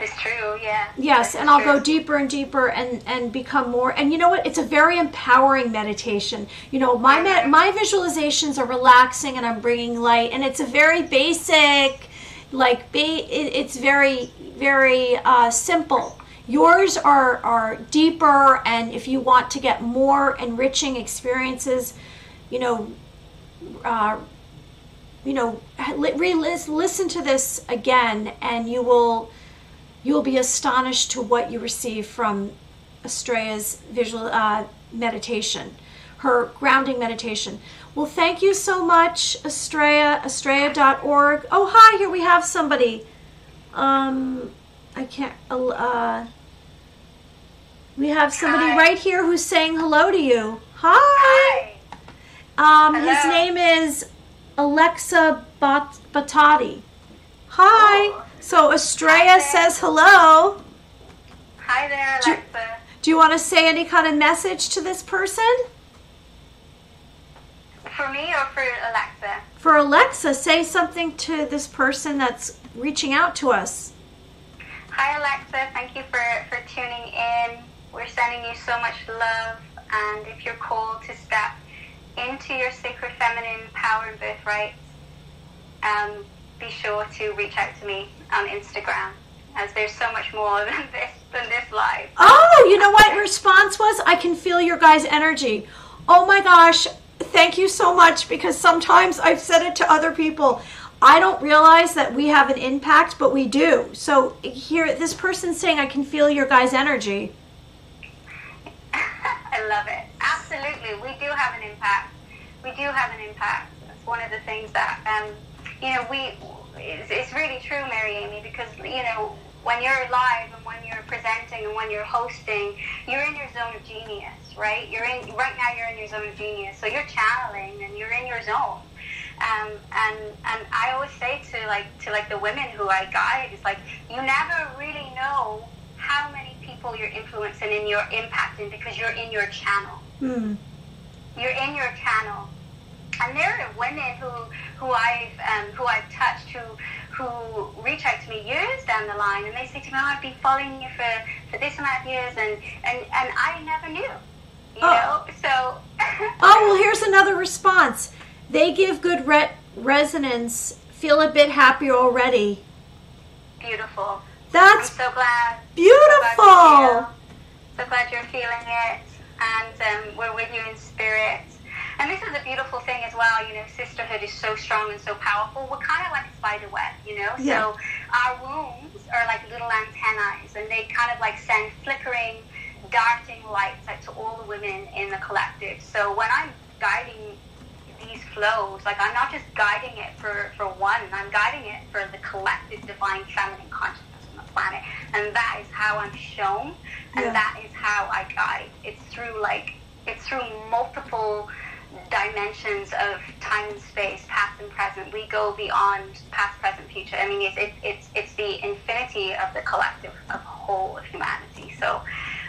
It's true, yeah. Yes, and I'll go deeper and deeper and become more. And you know what? It's a very empowering meditation. You know, my visualizations are relaxing, and I'm bringing light, and it's a very basic, like it's very, very simple. Yours are deeper, and if you want to get more enriching experiences, listen to this again, and you'll be astonished to what you receive from Astraya's visual meditation, her grounding meditation. Well, thank you so much, Astraya, Astraya.org. Oh, hi, here we have somebody. We have somebody right here who's saying hello to you. Hi. Hello. His name is Alexa Batati. Hi. Oh. So Astraya says hello. Hi there, Alexa. Do you want to say any kind of message to this person? For me or for Alexa? For Alexa, say something to this person that's reaching out to us. Hi, Alexa. Thank you for tuning in. We're sending you so much love. And if you're called to step into your sacred feminine power and birthright, be sure to reach out to me on Instagram, as there's so much more than this live. Oh, you know what your response was? I can feel your guys' energy. Oh my gosh, thank you so much, because sometimes I've said it to other people. I don't realize that we have an impact, but we do. So here, this person's saying I can feel your guys' energy. I love it. Absolutely. We do have an impact. We do have an impact. That's one of the things that, it's really true, Mary Amy, because, when you're live and when you're presenting and when you're hosting, you're in your zone of genius, right? Right now you're in your zone of genius. So you're channeling and you're in your zone. And I always say to the women who I guide, it's like, you never really know how many people you're influencing and you're impacting, because you're in your channel. You're in your channel. And there are women who I've touched who reach out to me years down the line, and they say to me, I've been following you for this amount of years, and I never knew, you know? So. Oh, well, here's another response. They give good resonance, feel a bit happier already. Beautiful. That's I'm so glad. Beautiful. So glad you're feeling it, and we're with you in spirit. And this is a beautiful thing as well, sisterhood is so strong and so powerful. We're kind of like a spider web, Yeah. So our wombs are like little antennae, and they kind of like send flickering, darting lights out to all the women in the collective. So when I'm guiding these flows, like, I'm not just guiding it for one, I'm guiding it for the collective divine feminine consciousness on the planet. And that is how I'm shown, and that is how I guide. It's through multiple dimensions of time and space, past and present. We go beyond past, present, future. I mean, it's the infinity of the collective, of whole of humanity. So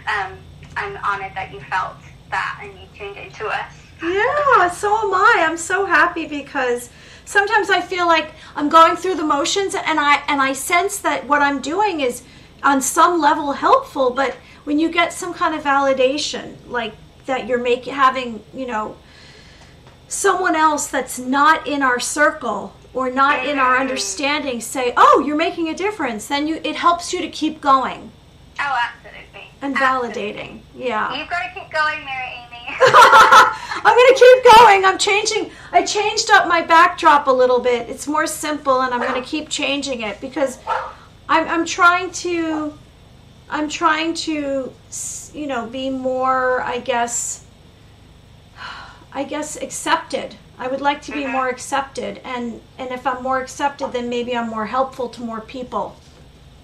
I'm honored that you felt that and you tuned into us. Yeah, so am I. I'm so happy, because sometimes I feel like I'm going through the motions, and I sense that what I'm doing is on some level helpful, but when you get some kind of validation, like that you're having, someone else that's not in our circle or not in our understanding say, oh, you're making a difference, then it helps you to keep going. Oh, absolutely. And validating. Yeah. You've got to keep going, Mary Amy. I'm going to keep going. I changed up my backdrop a little bit. It's more simple, and I'm going to keep changing it, because I'm trying to be more, I guess accepted. I would like to be more accepted, and if I'm more accepted, then maybe I'm more helpful to more people.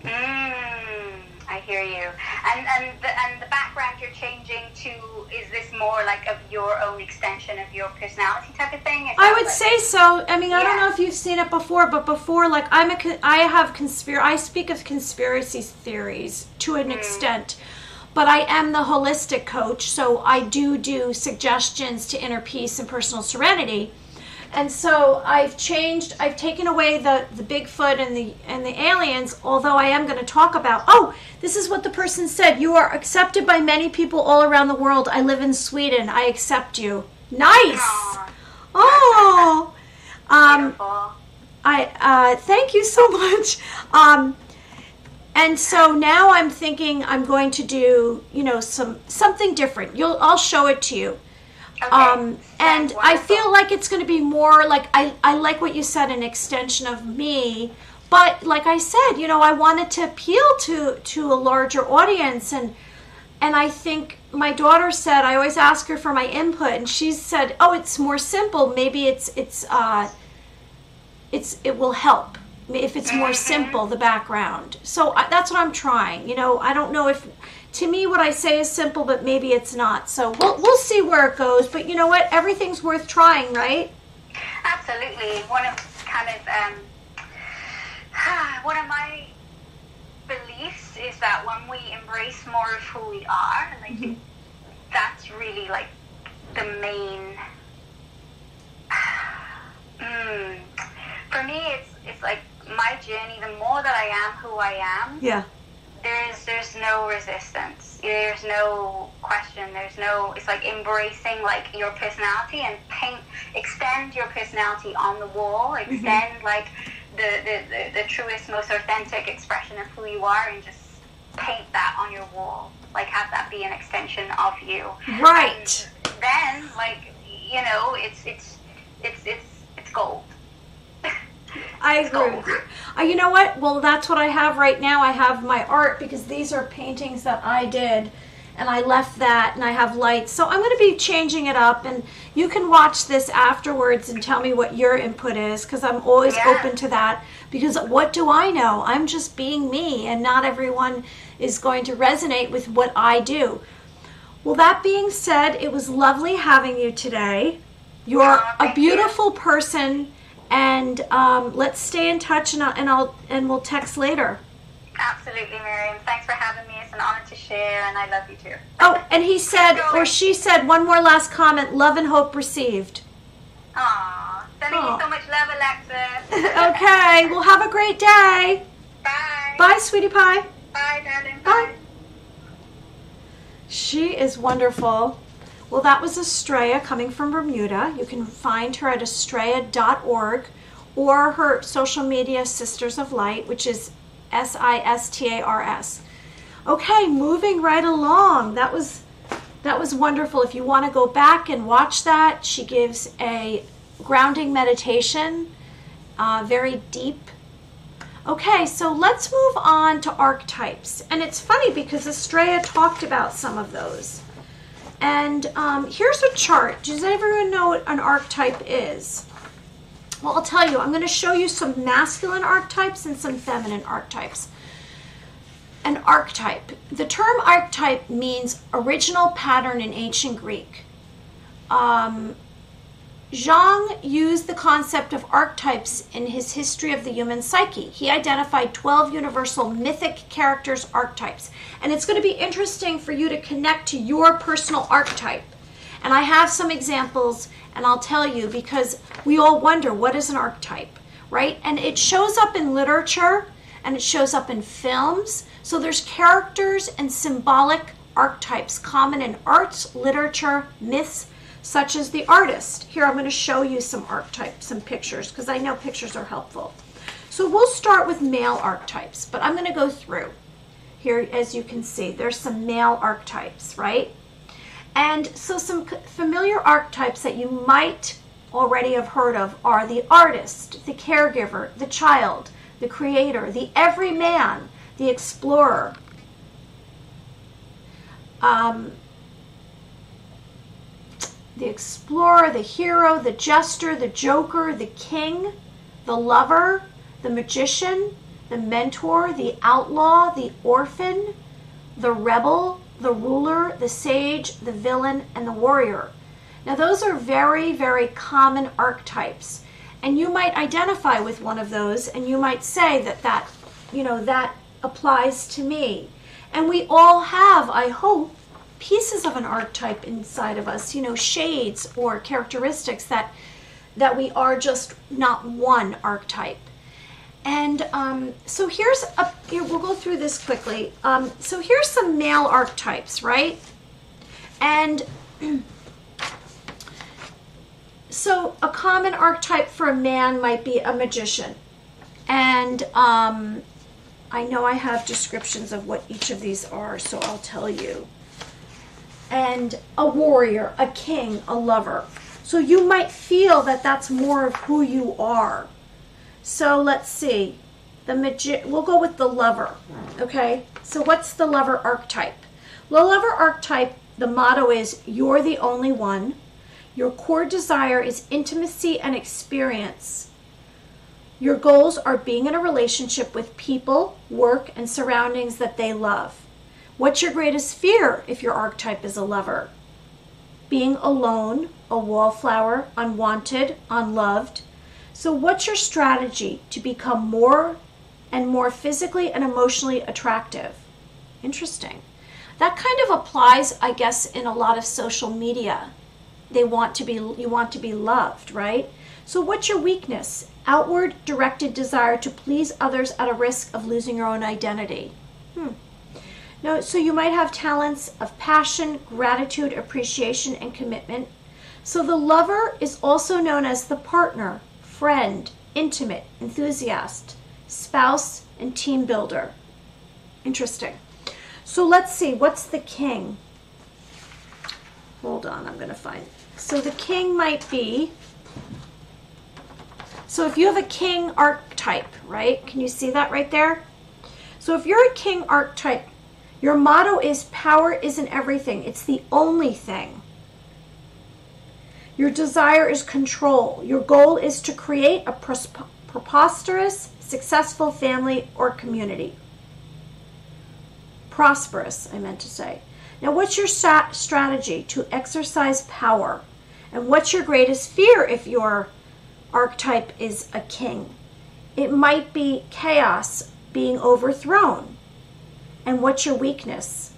I hear you. And the background you're changing to, is this more like of your own extension of your personality type of thing? I would say so. I mean, I don't know if you've seen it before, but before, like, I speak of conspiracy theories to an extent, but I am the holistic coach, so I do suggestions to inner peace and personal serenity. And so I've taken away the Bigfoot and the aliens, although I am going to talk about, this is what the person said, you are accepted by many people all around the world. I live in Sweden. I accept you. Nice. Aww. Oh. Beautiful. Thank you so much. And so now I'm thinking I'm going to do, something different. I'll show it to you. Okay. And I feel like it's going to be more like, I like what you said, an extension of me. But like I said, I wanted to appeal to a larger audience. And I think my daughter said, I always ask her for my input, and she said, it's more simple. Maybe it will help if it's more simple, the background. So that's what I'm trying. I don't know if, to me, what I say is simple, but maybe it's not. So we'll see where it goes. But you know what? Everything's worth trying, right? Absolutely. One of my beliefs is that when we embrace more of who we are, like that's really like the main. For me, it's like my journey. The more that I am who I am, there's no resistance. There's no question. It's like embracing like your personality and extend your personality on the wall. Extend like the truest, most authentic expression of who you are, and just paint that on your wall. Like have that be an extension of you. Right. And then, like, you know, it's gold. I agree with you. You know what? Well, that's what I have right now. I have my art because these are paintings that I did, and I left that, and I have lights. So I'm going to be changing it up, and you can watch this afterwards and tell me what your input is, because I'm always open to that, because what do I know? I'm just being me, and not everyone is going to resonate with what I do. Well, that being said, it was lovely having you today. You're a beautiful person, and let's stay in touch, and we'll text later. Absolutely, Miriam. Thanks for having me. It's an honor to share, and I love you too. Oh, and he said, or she said, one more last comment, love and hope received. Aw, sending you so much love, Alexis. Okay, well, have a great day. Bye. Bye, sweetie pie. Bye, darling. Bye. She is wonderful. Well, that was Astraya coming from Bermuda. You can find her at astraya.org or her social media, Sisters of Light, which is SISTARS. Okay, moving right along. That was wonderful. If you want to go back and watch that, she gives a grounding meditation, very deep. Okay, so let's move on to archetypes. And it's funny because Astraya talked about some of those. And here's a chart. Does everyone know what an archetype is? Well, I'll tell you. I'm going to show you some masculine archetypes and some feminine archetypes. An archetype. The term archetype means original pattern in ancient Greek. Zhang used the concept of archetypes in his History of the Human Psyche. He identified 12 universal mythic characters, archetypes. And it's going to be interesting for you to connect to your personal archetype. And I have some examples, and I'll tell you, because we all wonder, what is an archetype, right? And it shows up in literature, and it shows up in films. So there's characters and symbolic archetypes common in arts, literature, myths, such as the artist. Here, I'm going to show you some archetypes, some pictures, because I know pictures are helpful. So we'll start with male archetypes, but I'm going to go through. Here, as you can see, there's some male archetypes, right? And so some familiar archetypes that you might already have heard of are the artist, the caregiver, the child, the creator, the everyman, the explorer, the hero, the jester, the joker, the king, the lover, the magician, the mentor, the outlaw, the orphan, the rebel, the ruler, the sage, the villain, and the warrior. Now those are very, very common archetypes. And you might identify with one of those, and you might say that applies to me. And we all have, I hope, pieces of an archetype inside of us, shades or characteristics that we are just not one archetype. And so we'll go through this quickly. So here's some male archetypes, right? And so a common archetype for a man might be a magician. And I know I have descriptions of what each of these are, so I'll tell you. And a warrior, a king, a lover. So you might feel that that's more of who you are. So let's see. We'll go with the lover. Okay? So what's the lover archetype? The lover archetype, the motto is, you're the only one. Your core desire is intimacy and experience. Your goals are being in a relationship with people, work, and surroundings that they love. What's your greatest fear if your archetype is a lover? Being alone a wallflower, unwanted, unloved. So what's your strategy to become more and more physically and emotionally attractive? Interesting. That kind of applies, I guess, in a lot of social media. You want to be loved, right? So what's your weakness? Outward directed desire to please others at a risk of losing your own identity. No, so you might have talents of passion, gratitude, appreciation, and commitment. So the lover is also known as the partner, friend, intimate, enthusiast, spouse, and team builder. Interesting. So let's see, what's the king? Hold on, I'm going to find it. So the king might be, so if you have a king archetype, right? Can you see that right there? So if you're a king archetype, your motto is power isn't everything. It's the only thing. Your desire is control. Your goal is to create a preposterous, successful family or community. Prosperous, I meant to say. Now, what's your strategy to exercise power? And what's your greatest fear if your archetype is a king? It might be chaos, being overthrown. And what's your weakness?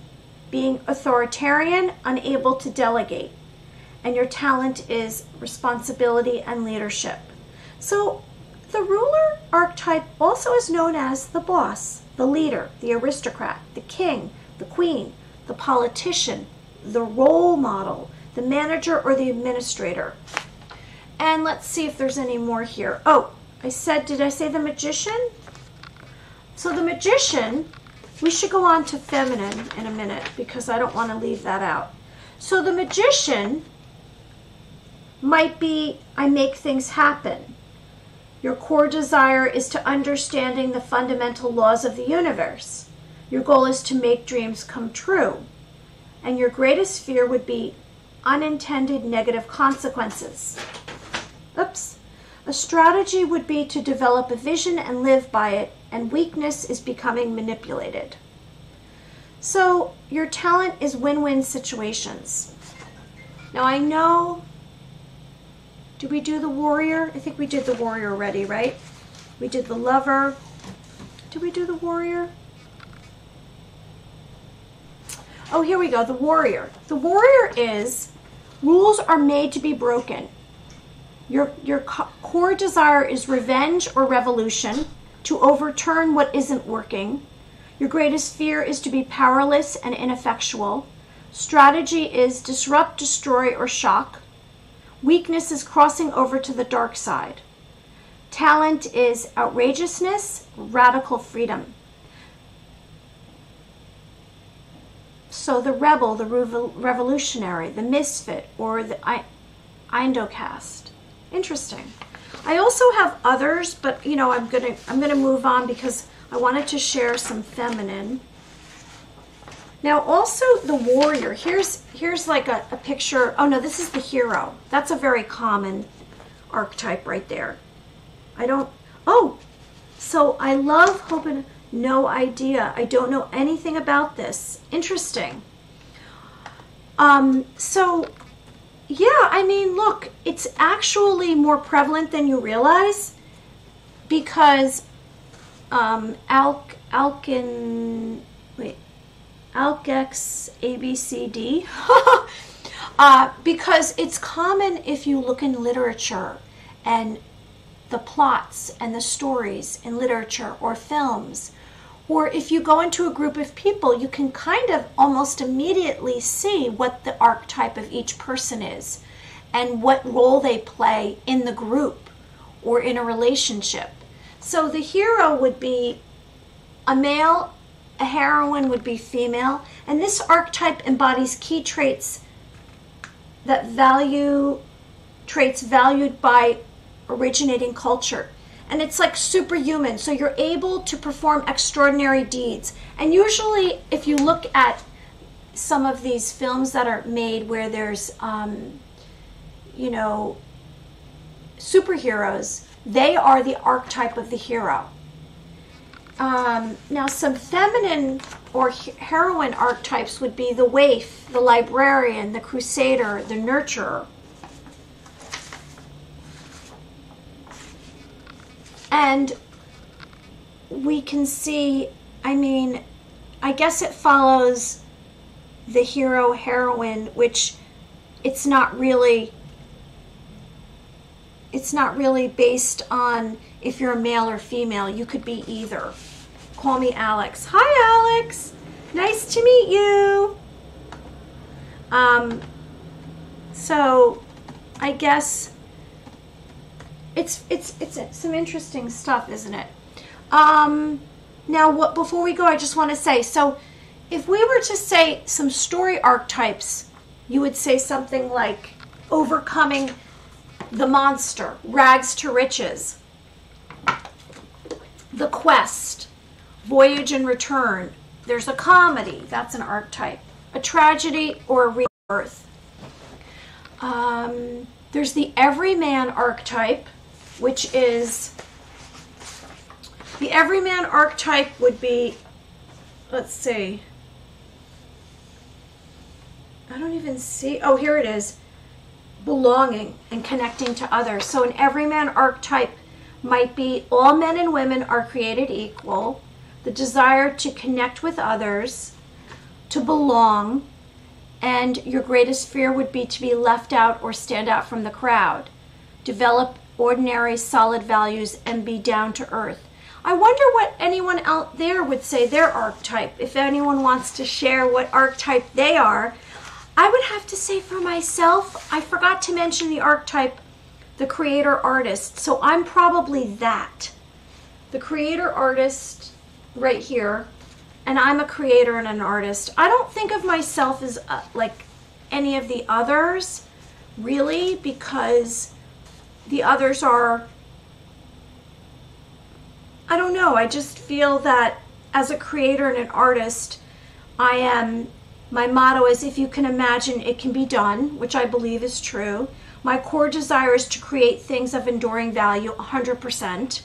Being authoritarian, unable to delegate. And your talent is responsibility and leadership. So the ruler archetype also is known as the boss, the leader, the aristocrat, the king, the queen, the politician, the role model, the manager, or the administrator. And let's see if there's any more here. Oh, did I say the magician? So the magician, we should go on to feminine in a minute because I don't want to leave that out. So the magician might be, I make things happen. Your core desire is to understanding the fundamental laws of the universe. Your goal is to make dreams come true. And your greatest fear would be unintended negative consequences. Oops. A strategy would be to develop a vision and live by it, and weakness is becoming manipulated. So your talent is win-win situations. Now I know, did we do the warrior? I think we did the warrior already, right? We did the lover. Did we do the warrior? Oh, here we go, the warrior. The warrior is, rules are made to be broken. Your core desire is revenge or revolution, to overturn what isn't working. Your greatest fear is to be powerless and ineffectual. Strategy is disrupt, destroy, or shock. Weakness is crossing over to the dark side. Talent is outrageousness, radical freedom. So the rebel, the revolutionary, the misfit, or the Indocast. Interesting. I also have others, but I'm gonna move on because I wanted to share some feminine. Now also the warrior. Here's like a picture. Oh no, this is the hero. That's a very common archetype right there. So I love hoping. No idea. I don't know anything about this. Interesting. So yeah, I mean, look, it's actually more prevalent than you realize because Alkex ABCD because it's common if you look in literature and the plots and the stories in literature or films, or if you go into a group of people, you can kind of almost immediately see what the archetype of each person is and what role they play in the group or in a relationship. So the hero would be a male, a heroine would be female, and this archetype embodies key traits valued by originating culture. And it's like superhuman, so you're able to perform extraordinary deeds. And usually if you look at some of these films that are made where there's superheroes, they are the archetype of the hero. Now some feminine or heroine archetypes would be the waif, the librarian, the crusader, the nurturer. And we can see, I mean, I guess it follows the hero heroine, which it's not really based on if you're a male or female. You could be either. Call me Alex. Hi, Alex. Nice to meet you. So I guess it's some interesting stuff, isn't it? Now, before we go, I just want to say, so if we were to say some story archetypes, you would say something like overcoming the monster, rags to riches, the quest, voyage and return. There's a comedy, that's an archetype, a tragedy, or a rebirth. There's the everyman archetype, which is, the everyman archetype would be, let's see, I don't even see, oh, here it is, belonging and connecting to others. So an everyman archetype might be all men and women are created equal, the desire to connect with others, to belong, and your greatest fear would be to be left out or stand out from the crowd. Develop ordinary, solid values and be down to earth. I wonder what anyone out there would say their archetype. If anyone wants to share what archetype they are, I would have to say for myself, I forgot to mention the archetype, the creator artist. So I'm probably that. The creator artist right here. And I'm a creator and an artist. I don't think of myself as like any of the others, really, because the others are, I don't know, I just feel that as a creator and an artist, my motto is, if you can imagine, it can be done, which I believe is true. My core desire is to create things of enduring value, 100%.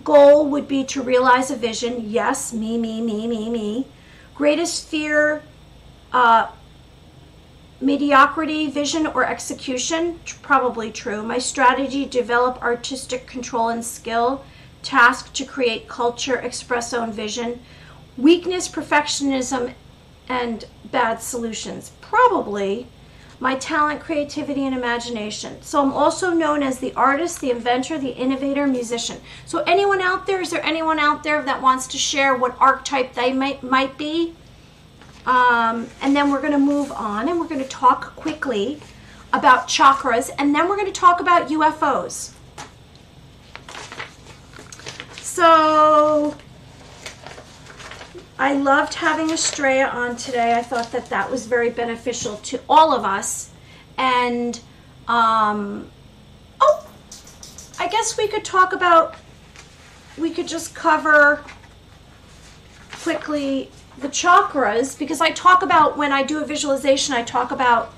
Goal would be to realize a vision. Yes, me. Greatest fear, mediocrity, vision, or execution. Probably true. My strategy, develop artistic control and skill. Task, to create culture, express own vision. Weakness, perfectionism, and bad solutions. Probably my talent, creativity, and imagination. So I'm also known as the artist, the inventor, the innovator, musician. So anyone out there, is there anyone out there that wants to share what archetype they might be? And then we're going to move on and we're going to talk quickly about chakras, and then we're going to talk about UFOs. So I loved having Astraya on today. I thought that that was very beneficial to all of us. And, I guess we could just cover quickly the chakras, because I talk about, when I do a visualization, I talk about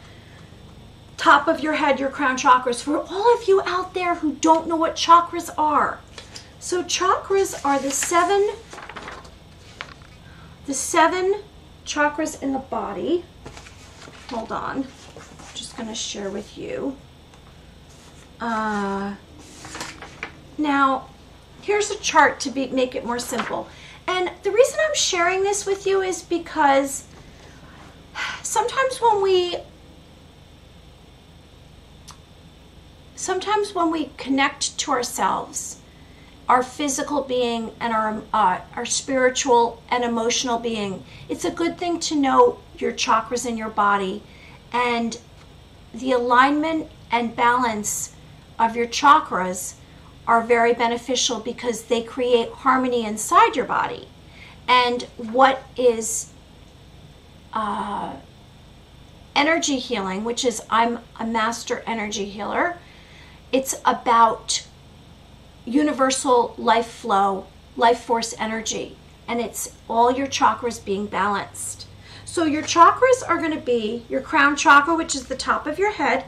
top of your head, your crown chakras, for all of you out there who don't know what chakras are. So chakras are the seven chakras in the body. Hold on. I'm just going to share with you. Now, here's a chart to make it more simple. And the reason I'm sharing this with you is because sometimes when we connect to ourselves, our physical being and our spiritual and emotional being, it's a good thing to know your chakras in your body, and the alignment and balance of your chakras are very beneficial because they create harmony inside your body. And what is energy healing, which is, I'm a master energy healer, it's about universal life flow, life force energy, and it's all your chakras being balanced. So your chakras are going to be your crown chakra, which is the top of your head,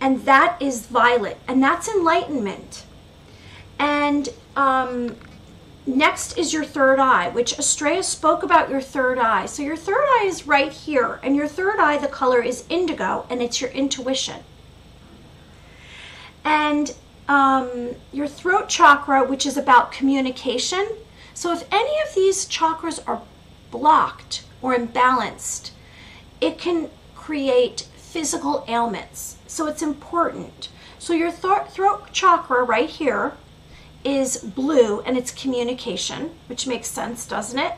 and that is violet, and that's enlightenment. And next is your third eye, which Astraya spoke about your third eye. So your third eye is right here, and your third eye, the color is indigo, and it's your intuition. And your throat chakra, which is about communication. So if any of these chakras are blocked or imbalanced, it can create physical ailments. So it's important. So your throat chakra right here is blue, and it's communication, which makes sense, doesn't it?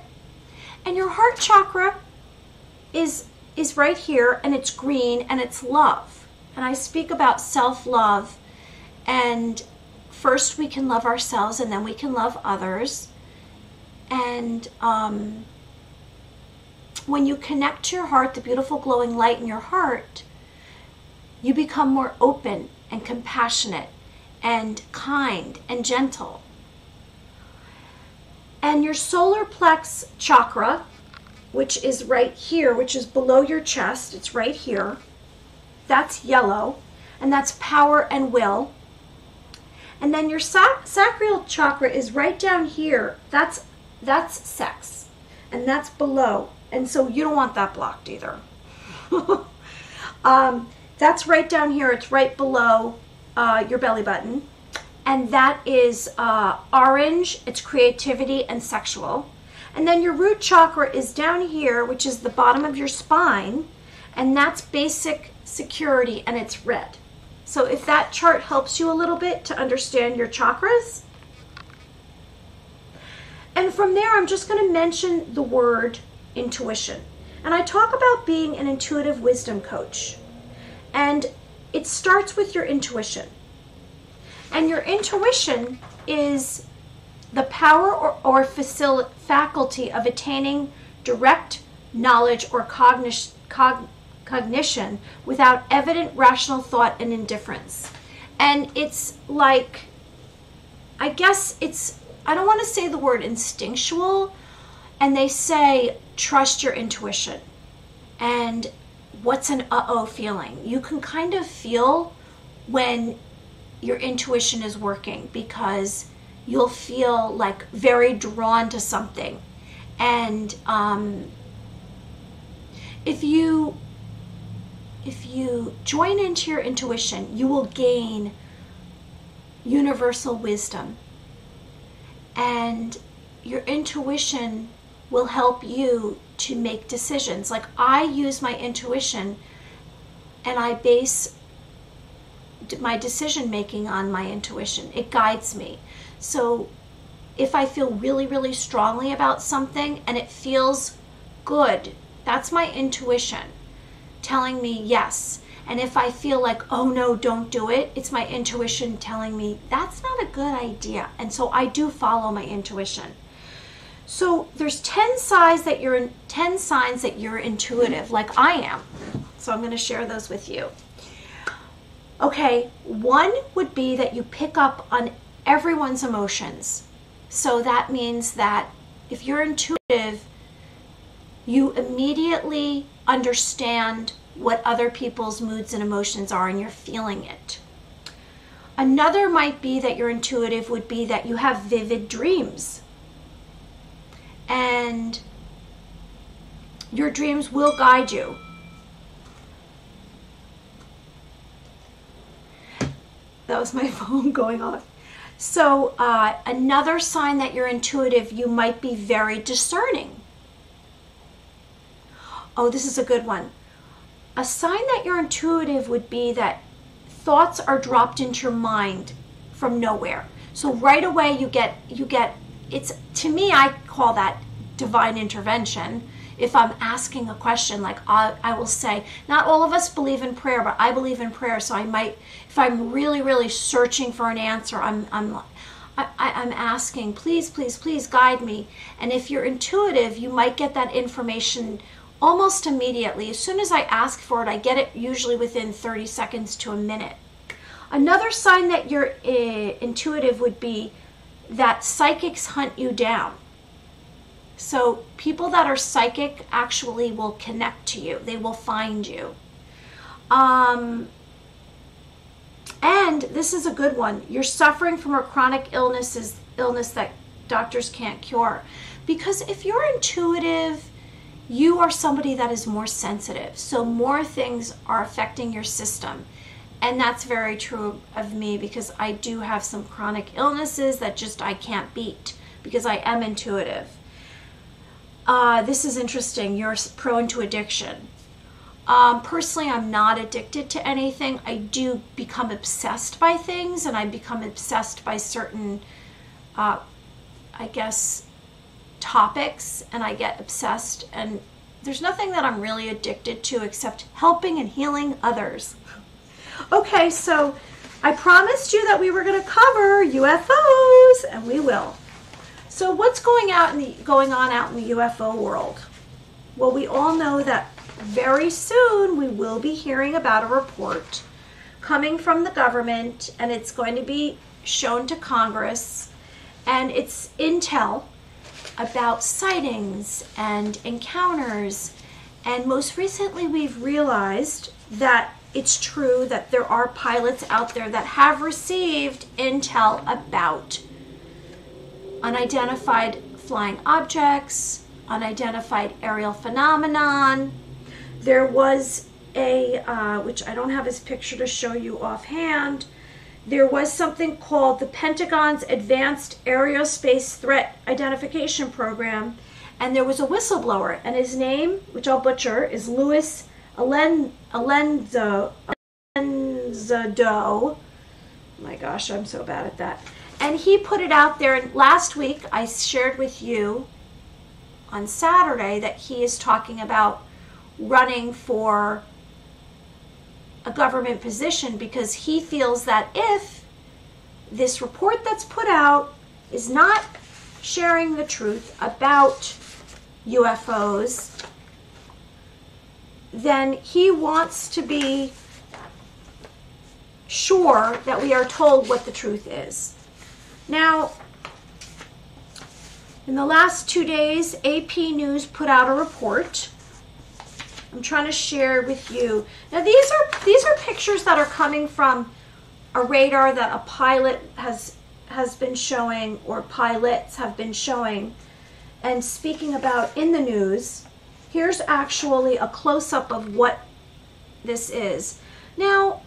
And your heart chakra is right here, and it's green, and it's love. And I speak about self-love, and first we can love ourselves, and then we can love others. And when you connect to your heart, the beautiful glowing light in your heart, you become more open and compassionate and kind and gentle. And your solar plex chakra, which is right here, which is below your chest, it's right here, that's yellow, and that's power and will. And then your sacral chakra is right down here, that's sex, and that's below, and so you don't want that blocked either. That's right down here, it's right below your belly button, and that is orange, it's creativity and sexual. And then your root chakra is down here, which is the bottom of your spine, and that's basic security, and it's red. So if that chart helps you a little bit to understand your chakras. And from there, I'm just going to mention the word intuition. And I talk about being an intuitive wisdom coach. And it starts with your intuition. And your intuition is the power or faculty of attaining direct knowledge or cognition without evident rational thought and indifference. And it's like, I guess it's, I don't want to say the word instinctual, and they say trust your intuition. And what's an uh-oh feeling? You can kind of feel when your intuition is working, because you'll feel like very drawn to something. And if you join into your intuition, you will gain universal wisdom. And your intuition will help you to make decisions. Like, I use my intuition, and I base my decision making on my intuition. It guides me. So if I feel really, really strongly about something and it feels good, that's my intuition telling me yes. And if I feel like, oh no, don't do it, it's my intuition telling me that's not a good idea. And so I do follow my intuition. So there's 10 signs that you're intuitive, like I am. So I'm going to share those with you. Okay, one would be that you pick up on everyone's emotions. So that means that if you're intuitive, you immediately understand what other people's moods and emotions are, and you're feeling it. Another might be that you're intuitive would be that you have vivid dreams. And your dreams will guide you. That was my phone going off. So another sign that you're intuitive, you might be very discerning. Oh, this is a good one. A sign that you're intuitive would be that thoughts are dropped into your mind from nowhere. So right away you get it's, to me, I call that divine intervention. If I'm asking a question, like I will say, not all of us believe in prayer, but I believe in prayer. So I might, if I'm really, really searching for an answer, I'm asking, please, please, please guide me. And if you're intuitive, you might get that information almost immediately. As soon as I ask for it, I get it usually within 30 seconds to a minute. Another sign that you're intuitive would be that psychics hunt you down. So people that are psychic actually will connect to you. They will find you. And this is a good one. You're suffering from a chronic illness that doctors can't cure. Because if you're intuitive, you are somebody that is more sensitive. So more things are affecting your system. And that's very true of me, because I do have some chronic illnesses that just I can't beat because I am intuitive. This is interesting. You're prone to addiction. Personally, I'm not addicted to anything. I do become obsessed by things, and I become obsessed by certain, I guess, topics, and I get obsessed, and there's nothing that I'm really addicted to except helping and healing others. Okay, so I promised you that we were going to cover UFOs, and we will. So what's going on out in the UFO world? Well, we all know that very soon we will be hearing about a report coming from the government, and it's going to be shown to Congress, and it's intel about sightings and encounters. And most recently we've realized that it's true that there are pilots out there that have received intel about unidentified flying objects, unidentified aerial phenomenon. There was a, which I don't have his picture to show you offhand, there was something called the Pentagon's Advanced Aerospace Threat Identification Program, and there was a whistleblower, and his name, which I'll butcher, is Louis Alenzado. My gosh, I'm so bad at that. And he put it out there, and last week I shared with you on Saturday that he is talking about running for a government position because he feels that if this report that's put out is not sharing the truth about UFOs, then he wants to be sure that we are told what the truth is. Now, in the last 2 days, AP News put out a report. I'm trying to share with you. Now, these are pictures that are coming from a radar that a pilot has been showing, or pilots have been showing and speaking about in the news. Here's actually a close-up of what this is. Now,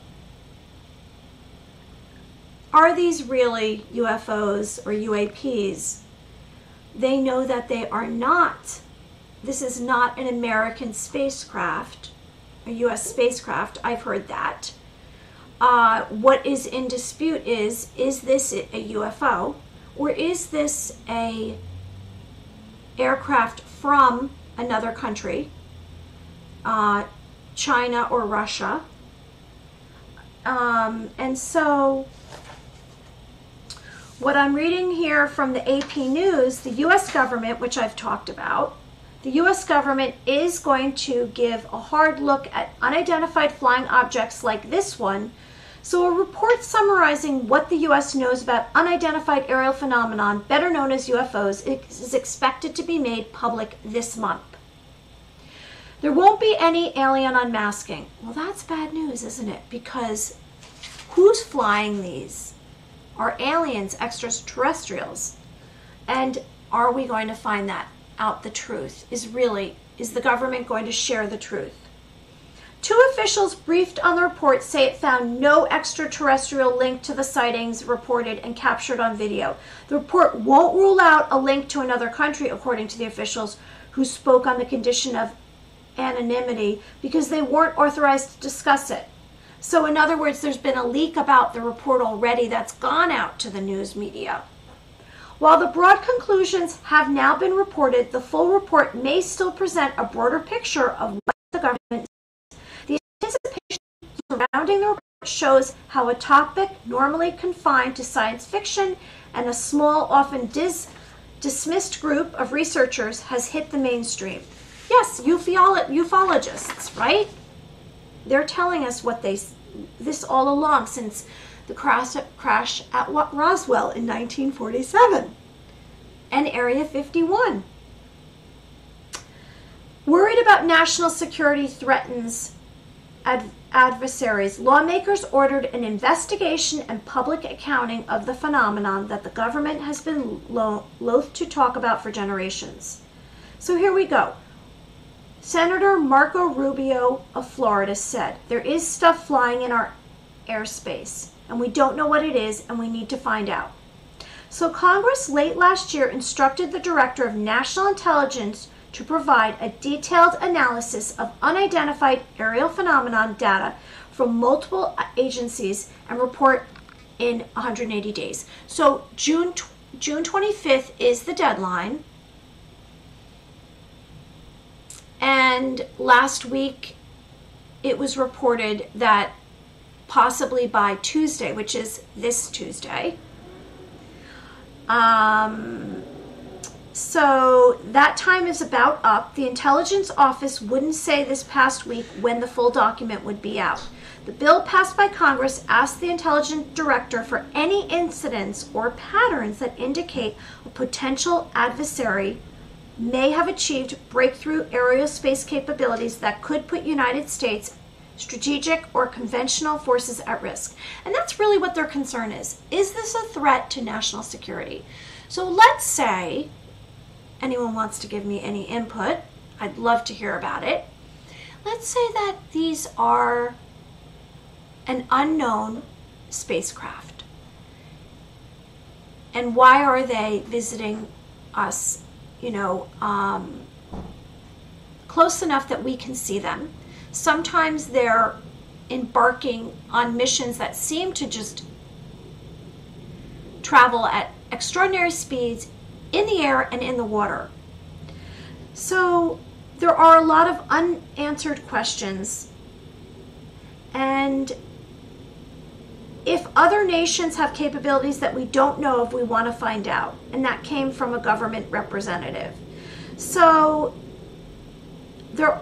are these really UFOs or UAPs? They know that they are not. This is not an American spacecraft, a U.S. spacecraft. I've heard that. What is in dispute is this a UFO, or is this a aircraft from another country, China or Russia? And so what I'm reading here from the AP News, the U.S. government, which I've talked about, the U.S. government is going to give a hard look at unidentified flying objects like this one. So a report summarizing what the U.S. knows about unidentified aerial phenomenon, better known as UFOs, is expected to be made public this month. There won't be any alien unmasking. Well, that's bad news, isn't it? Because who's flying these? Are aliens extraterrestrials? And are we going to find that out, the truth? Is the government going to share the truth? 2 officials briefed on the report say it found no extraterrestrial link to the sightings reported and captured on video. The report won't rule out a link to another country, according to the officials who spoke on the condition of anonymity because they weren't authorized to discuss it. So in other words, there's been a leak about the report already that's gone out to the news media. While the broad conclusions have now been reported, the full report may still present a broader picture of what the government is. The anticipation surrounding the report shows how a topic normally confined to science fiction and a small, often dismissed group of researchers has hit the mainstream. Yes, ufologists, right? They're telling us this all along since the crash at Roswell in 1947 and Area 51. Worried about national security threatens adversaries, lawmakers ordered an investigation and public accounting of the phenomenon that the government has been loath to talk about for generations. So here we go. Senator Marco Rubio of Florida said, "There is stuff flying in our airspace. And we don't know what it is, and we need to find out. So Congress late last year instructed the Director of National Intelligence to provide a detailed analysis of unidentified aerial phenomenon data from multiple agencies and report in 180 days. So June 25th is the deadline. And last week it was reported that possibly by Tuesday, which is this Tuesday. So that time is about up. The Intelligence Office wouldn't say this past week when the full document would be out. The bill passed by Congress asked the Intelligence Director for any incidents or patterns that indicate a potential adversary may have achieved breakthrough aerospace capabilities that could put United States strategic or conventional forces at risk. And that's really what their concern is. Is this a threat to national security? So let's say anyone wants to give me any input. I'd love to hear about it. Let's say that these are an unknown spacecraft. And why are they visiting us, close enough that we can see them? Sometimes they're embarking on missions that seem to just travel at extraordinary speeds in the air and in the water. So there are a lot of unanswered questions. And if other nations have capabilities that we don't know of, we want to find out. And that came from a government representative. So there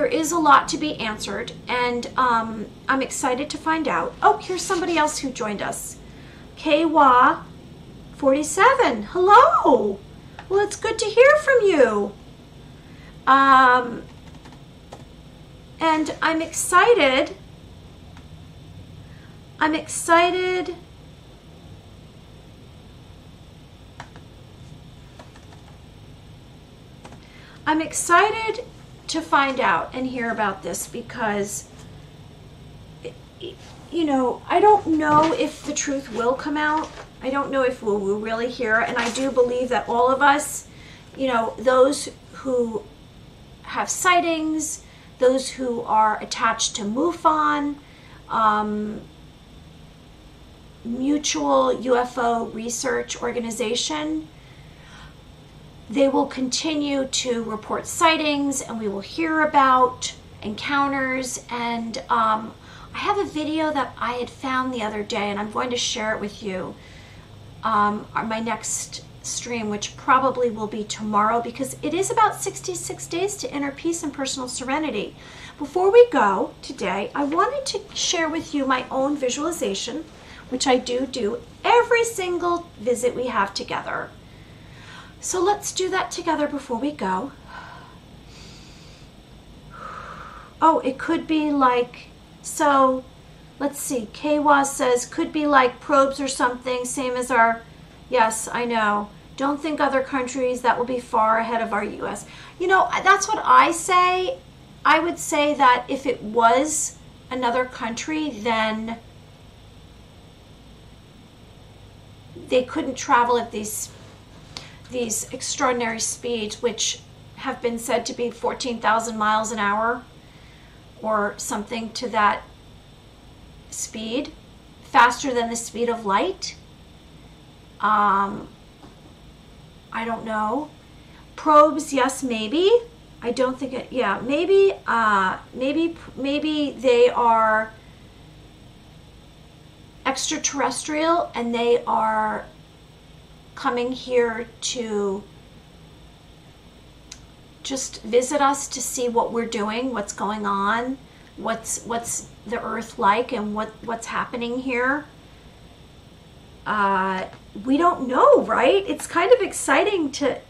is a lot to be answered, and I'm excited to find out. Oh, here's somebody else who joined us. KWA47. Hello. Well, it's good to hear from you. And I'm excited. I'm excited to find out and hear about this because, I don't know if the truth will come out. I don't know if we'll really hear. And I do believe that all of us, those who have sightings, those who are attached to MUFON, Mutual UFO Research Organization, they will continue to report sightings, and we will hear about encounters. And I have a video that I had found the other day, and I'm going to share it with you on my next stream, which probably will be tomorrow, because it is about 66 days to inner peace and personal serenity. Before we go today, I wanted to share with you my own visualization, which I do every single visit we have together. So let's do that together before we go. Oh, it could be like, so let's see, Kwa says, could be like probes or something, same as our, yes, I know. Don't think other countries, that will be far ahead of our US. That's what I say. I would say that if it was another country, then they couldn't travel at these extraordinary speeds, which have been said to be 14,000 miles an hour or something to that speed, faster than the speed of light. I don't know. Probes, yes, maybe. I don't think it, yeah, maybe they are extraterrestrial and they are coming here to just visit us to see what we're doing, what's going on, what's the earth like, and what's happening here. We don't know, right? It's kind of exciting to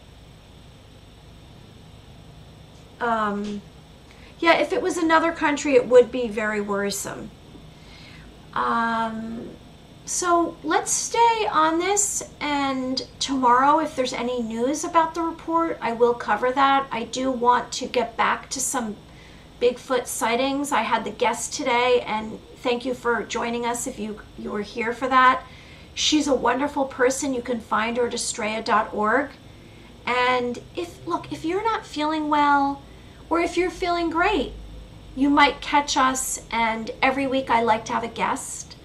yeah, if it was another country, it would be very worrisome. So let's stay on this, and tomorrow, if there's any news about the report, I will cover that. I do want to get back to some Bigfoot sightings. I had the guest today, and thank you for joining us if you were here for that. She's a wonderful person. You can find her at Astraya.org. And if you're not feeling well, or if you're feeling great, you might catch us. And every week I like to have a guest.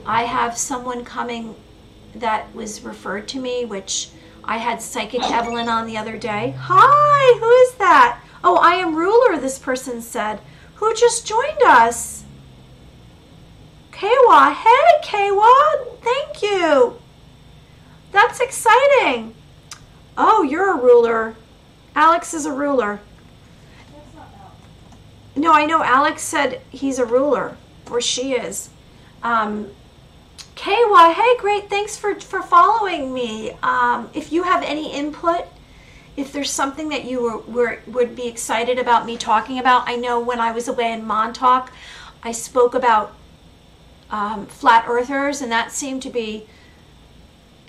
I have someone coming that was referred to me, which I had Psychic Evelyn on the other day. Hi, who is that? Oh, I am ruler, this person said. Who just joined us? Kaywa. Hey, Kaywa. Thank you. That's exciting. Oh, you're a ruler. Alex is a ruler. That's not Alex. No, I know Alex said he's a ruler, or she is. Kaywa, hey, great. Thanks for following me. If you have any input, if there's something that you would be excited about me talking about. I know when I was away in Montauk, I spoke about flat earthers, and that seemed to be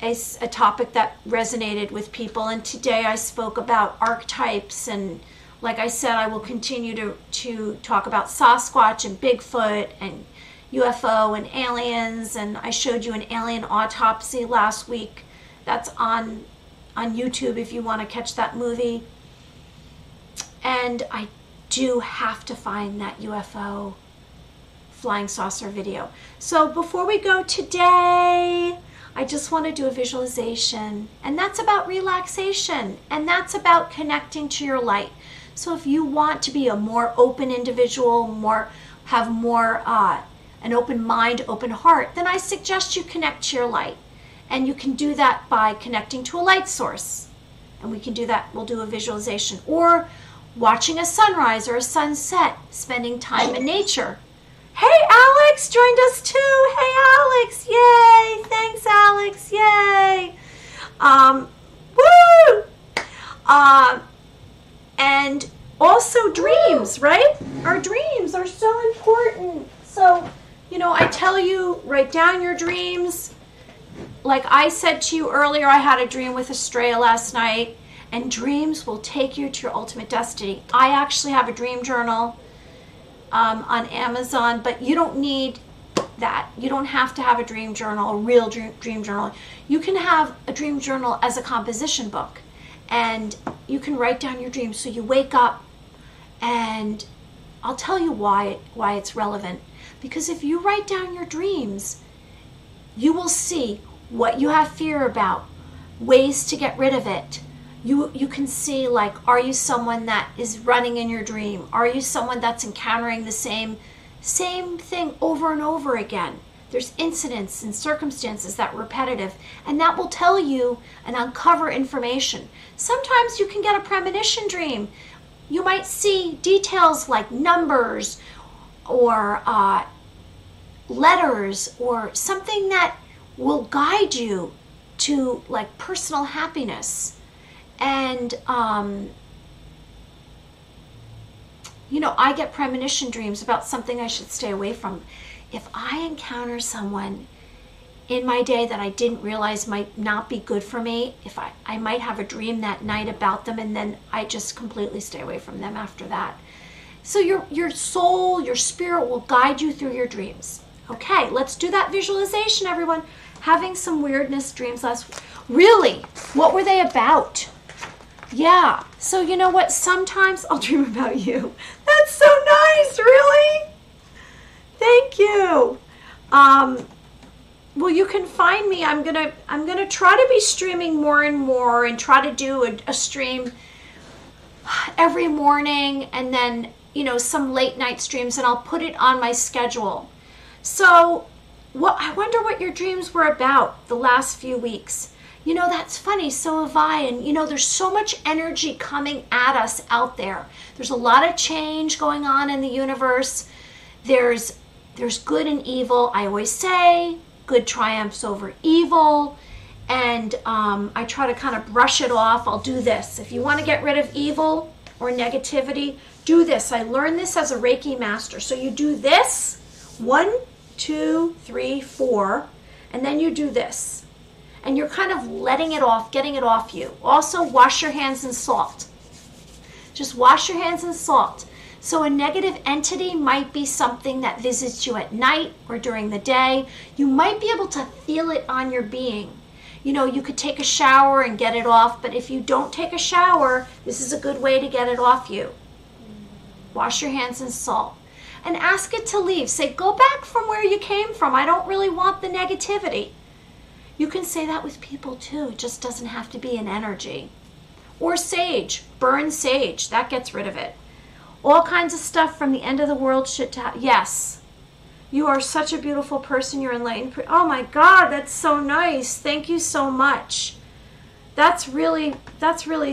a topic that resonated with people. And today I spoke about archetypes, and like I said, I will continue to talk about Sasquatch and Bigfoot and UFO and aliens. And I showed you an alien autopsy last week. That's on YouTube if you want to catch that movie. And I do have to find that UFO flying saucer video. So before we go today, I just want to do a visualization, and that's about relaxation, and that's about connecting to your light. So if you want to be a more open individual, have more an open mind, open heart, then I suggest you connect to your light. And you can do that by connecting to a light source. And we can do that, we'll do a visualization. Or watching a sunrise or a sunset, spending time in nature. Hey, Alex joined us too. Hey, Alex, yay. Thanks, Alex, yay. Woo! And also dreams, right? Our dreams are so important. So, I tell you, write down your dreams. Like I said to you earlier, I had a dream with Astraya last night, and dreams will take you to your ultimate destiny. I actually have a dream journal on Amazon, but you don't need that. You don't have to have a dream journal, a real dream journal. You can have a dream journal as a composition book, and you can write down your dreams. So you wake up, and I'll tell you why it's relevant. Because if you write down your dreams, you will see what you have fear about, ways to get rid of it. You can see, like, are you someone that is running in your dream? Are you someone that's encountering the same thing over and over again? There's incidents and circumstances that are repetitive, and that will tell you and uncover information. Sometimes you can get a premonition dream. You might see details like numbers or letters or something that will guide you to, like, personal happiness. And I get premonition dreams about something I should stay away from. If I encounter someone in my day that I didn't realize might not be good for me, if I might have a dream that night about them, and then I just completely stay away from them after that. So your soul, your spirit will guide you through your dreams. Okay, let's do that visualization, everyone. Having some weirdness dreams last week. Really? What were they about? Yeah. So you know what? Sometimes I'll dream about you. That's so nice. Really? Thank you. Well, you can find me. I'm gonna try to be streaming more and more, and try to do a stream every morning, and then some late night streams, and I'll put it on my schedule. So I wonder what your dreams were about the last few weeks. That's funny. So have I. And there's so much energy coming at us out there. There's a lot of change going on in the universe. There's good and evil. I always say good triumphs over evil. And I try to kind of brush it off. I'll do this. If you want to get rid of evil or negativity, do this. I learned this as a Reiki master. So you do this, 1, 2, 3, 4, and then you do this. And you're kind of letting it off, getting it off you. Also, wash your hands in salt. Just wash your hands in salt. So a negative entity might be something that visits you at night or during the day. You might be able to feel it on your being. You know, you could take a shower and get it off, but if you don't take a shower, this is a good way to get it off you. Wash your hands in salt and ask it to leave. Say, go back from where you came from. I don't really want the negativity. You can say that with people too. It just doesn't have to be an energy. Or sage, burn sage, that gets rid of it. All kinds of stuff from the end of the world shit. Yes, you are such a beautiful person. You're enlightened. Oh my God, that's so nice. Thank you so much. That's really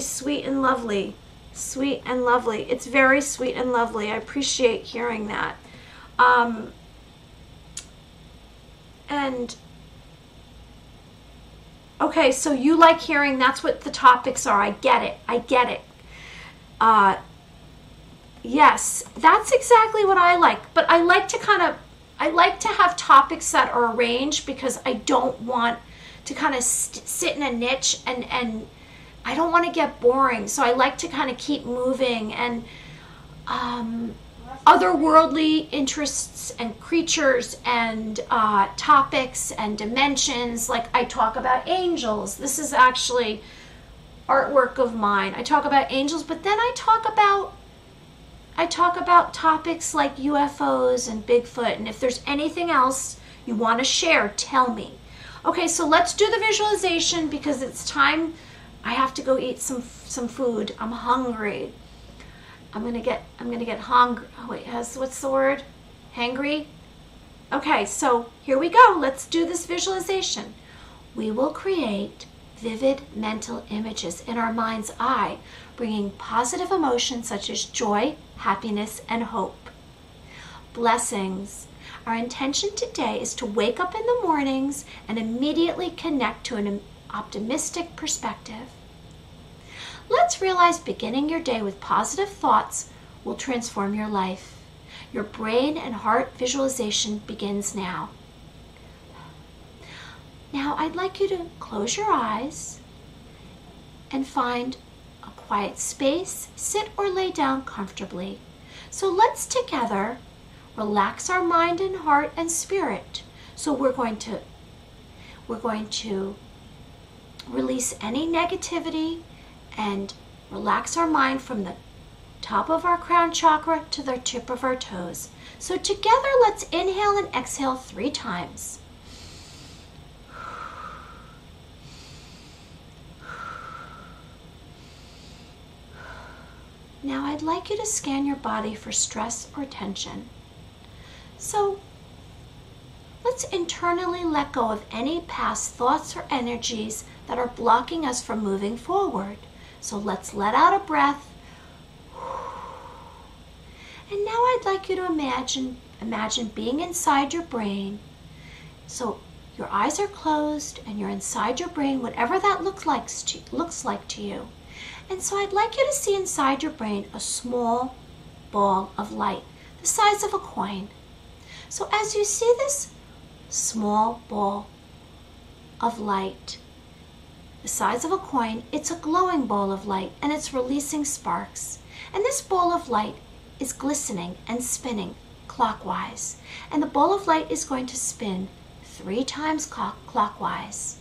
sweet and lovely. Sweet and lovely. It's very sweet and lovely. I appreciate hearing that. And okay, so you like hearing, that's what the topics are. I get it. I get it. Yes, that's exactly what I like. But I like to have topics that are arranged because I don't want to kind of sit in a niche and I don't want to get boring. So I like to kind of keep moving and otherworldly interests and creatures and topics and dimensions. Like I talk about angels. This is actually artwork of mine. I talk about angels, but then I talk about topics like UFOs and Bigfoot. And if there's anything else you want to share, tell me. Okay, so let's do the visualization because it's time. I have to go eat some food. I'm hungry. I'm gonna get hungry. Oh wait, what's the word? Hangry? Okay, so here we go. Let's do this visualization. We will create vivid mental images in our mind's eye, bringing positive emotions such as joy, happiness, and hope. Blessings. Our intention today is to wake up in the mornings and immediately connect to an optimistic perspective. Let's realize beginning your day with positive thoughts will transform your life. Your brain and heart visualization begins now. Now I'd like you to close your eyes and find a quiet space, sit or lay down comfortably. So let's together relax our mind and heart and spirit. So we're going to release any negativity and relax our mind from the top of our crown chakra to the tip of our toes. So together, let's inhale and exhale 3 times. Now I'd like you to scan your body for stress or tension. So let's internally let go of any past thoughts or energies that are blocking us from moving forward. So let's let out a breath. And now I'd like you to imagine being inside your brain. So your eyes are closed and you're inside your brain, whatever that looks like to you. And so I'd like you to see inside your brain a small ball of light, the size of a coin. So as you see this small ball of light, the size of a coin, it's a glowing ball of light and it's releasing sparks. And this ball of light is glistening and spinning clockwise. And the ball of light is going to spin 3 times clockwise.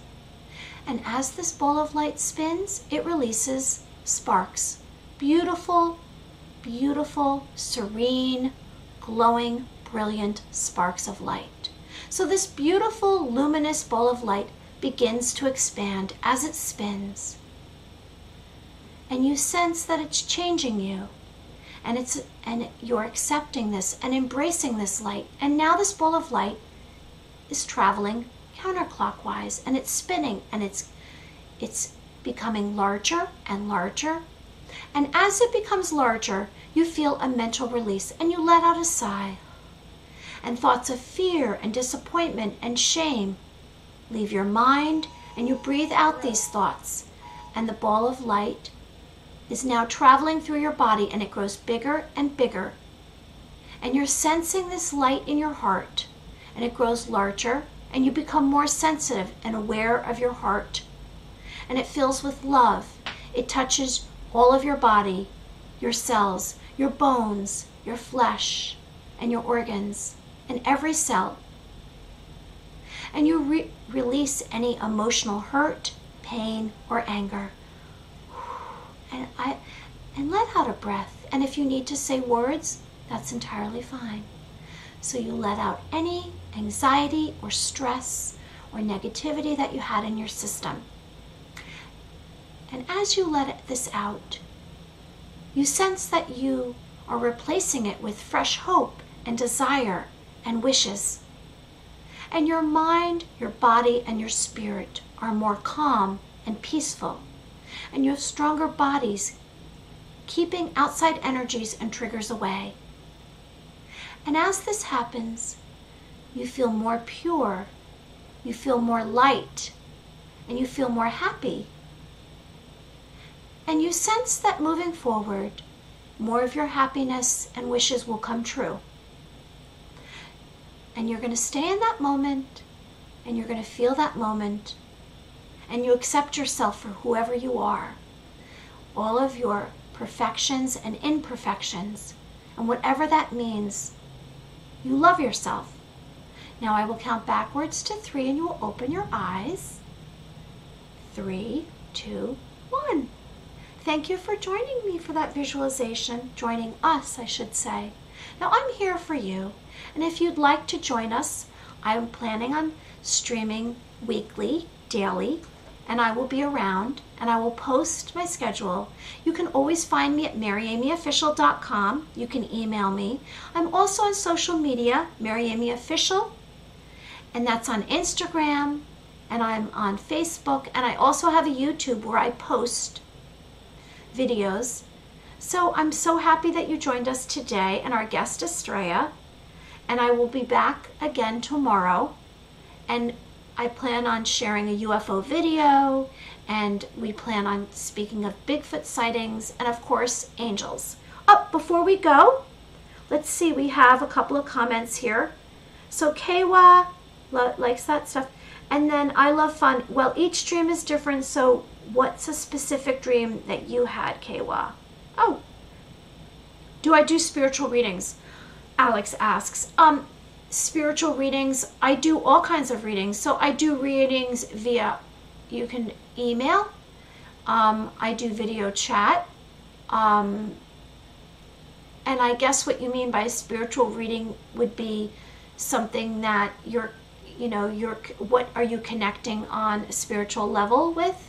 And as this ball of light spins, it releases sparks. Beautiful, beautiful, serene, glowing, brilliant sparks of light. So this beautiful, luminous ball of light begins to expand as it spins. And you sense that it's changing you. And you're accepting this and embracing this light. And now this ball of light is traveling counterclockwise and it's spinning and it's becoming larger and larger. And as it becomes larger, you feel a mental release and you let out a sigh. And thoughts of fear and disappointment and shame leave your mind and you breathe out these thoughts. And the ball of light is now traveling through your body and it grows bigger and bigger. And you're sensing this light in your heart and it grows larger and you become more sensitive and aware of your heart. And it fills with love. It touches all of your body, your cells, your bones, your flesh, and your organs, and every cell. And you release any emotional hurt, pain, or anger. And let out a breath. And if you need to say words, that's entirely fine. So you let out any anxiety or stress or negativity that you had in your system. And as you let this out, you sense that you are replacing it with fresh hope and desire and wishes. And your mind, your body, and your spirit are more calm and peaceful. And you have stronger bodies, keeping outside energies and triggers away. And as this happens, you feel more pure, you feel more light, and you feel more happy. And you sense that moving forward, more of your happiness and wishes will come true. And you're going to stay in that moment, and you're going to feel that moment, and you accept yourself for whoever you are, all of your perfections and imperfections, and whatever that means. You love yourself. Now I will count backwards to 3 and you will open your eyes. 3, 2, 1. Thank you for joining me for that visualization. Joining us, I should say. Now I'm here for you. And if you'd like to join us, I'm planning on streaming weekly, daily, and I will be around and I will post my schedule. You can always find me at maryamyofficial.com. You can email me. I'm also on social media, maryamyofficial, and that's on Instagram, and I'm on Facebook, and I also have a YouTube where I post videos. So I'm so happy that you joined us today, and our guest Astraya, and I will be back again tomorrow, and I plan on sharing a UFO video, and we plan on speaking of Bigfoot sightings, and of course, angels. Oh, before we go, let's see, we have a couple of comments here. So Kaywa likes that stuff. And then I love fun. Well, each dream is different, so what's a specific dream that you had, Kaywa? Oh, do I do spiritual readings? Alex asks. Spiritual readings, I do all kinds of readings. So I do readings via, you can email, I do video chat, and I guess what you mean by spiritual reading would be something that what are you connecting on a spiritual level with?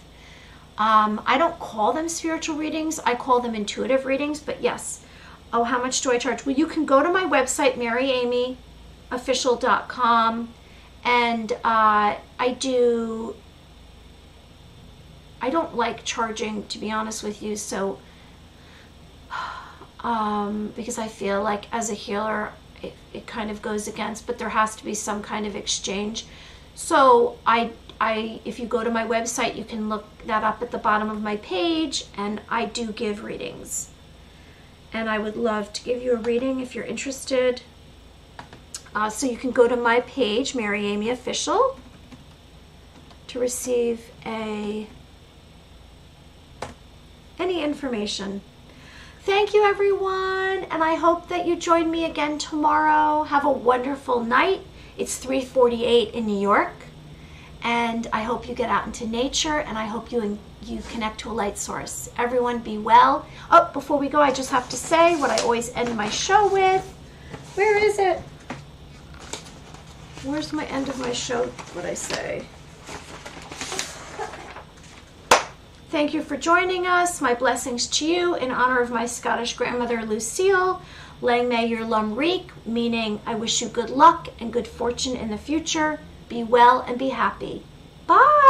I don't call them spiritual readings, I call them intuitive readings, but yes. Oh, how much do I charge? Well, you can go to my website, maryamyofficial.com, and I don't like charging, to be honest with you, so because I feel like as a healer it kind of goes against, but there has to be some kind of exchange. So if you go to my website, you can look that up at the bottom of my page, and I do give readings, and I would love to give you a reading if you're interested. So you can go to my page, Mary Amy Official, to receive any information. Thank you, everyone, and I hope that you join me again tomorrow. Have a wonderful night. It's 3:48 in New York, and I hope you get out into nature, and I hope you connect to a light source. Everyone be well. Oh, before we go, I just have to say what I always end my show with. Where is it? Where's my end of my show, what I say? Thank you for joining us. My blessings to you in honor of my Scottish grandmother, Lucille. Lang me your lum reek, meaning I wish you good luck and good fortune in the future. Be well and be happy. Bye.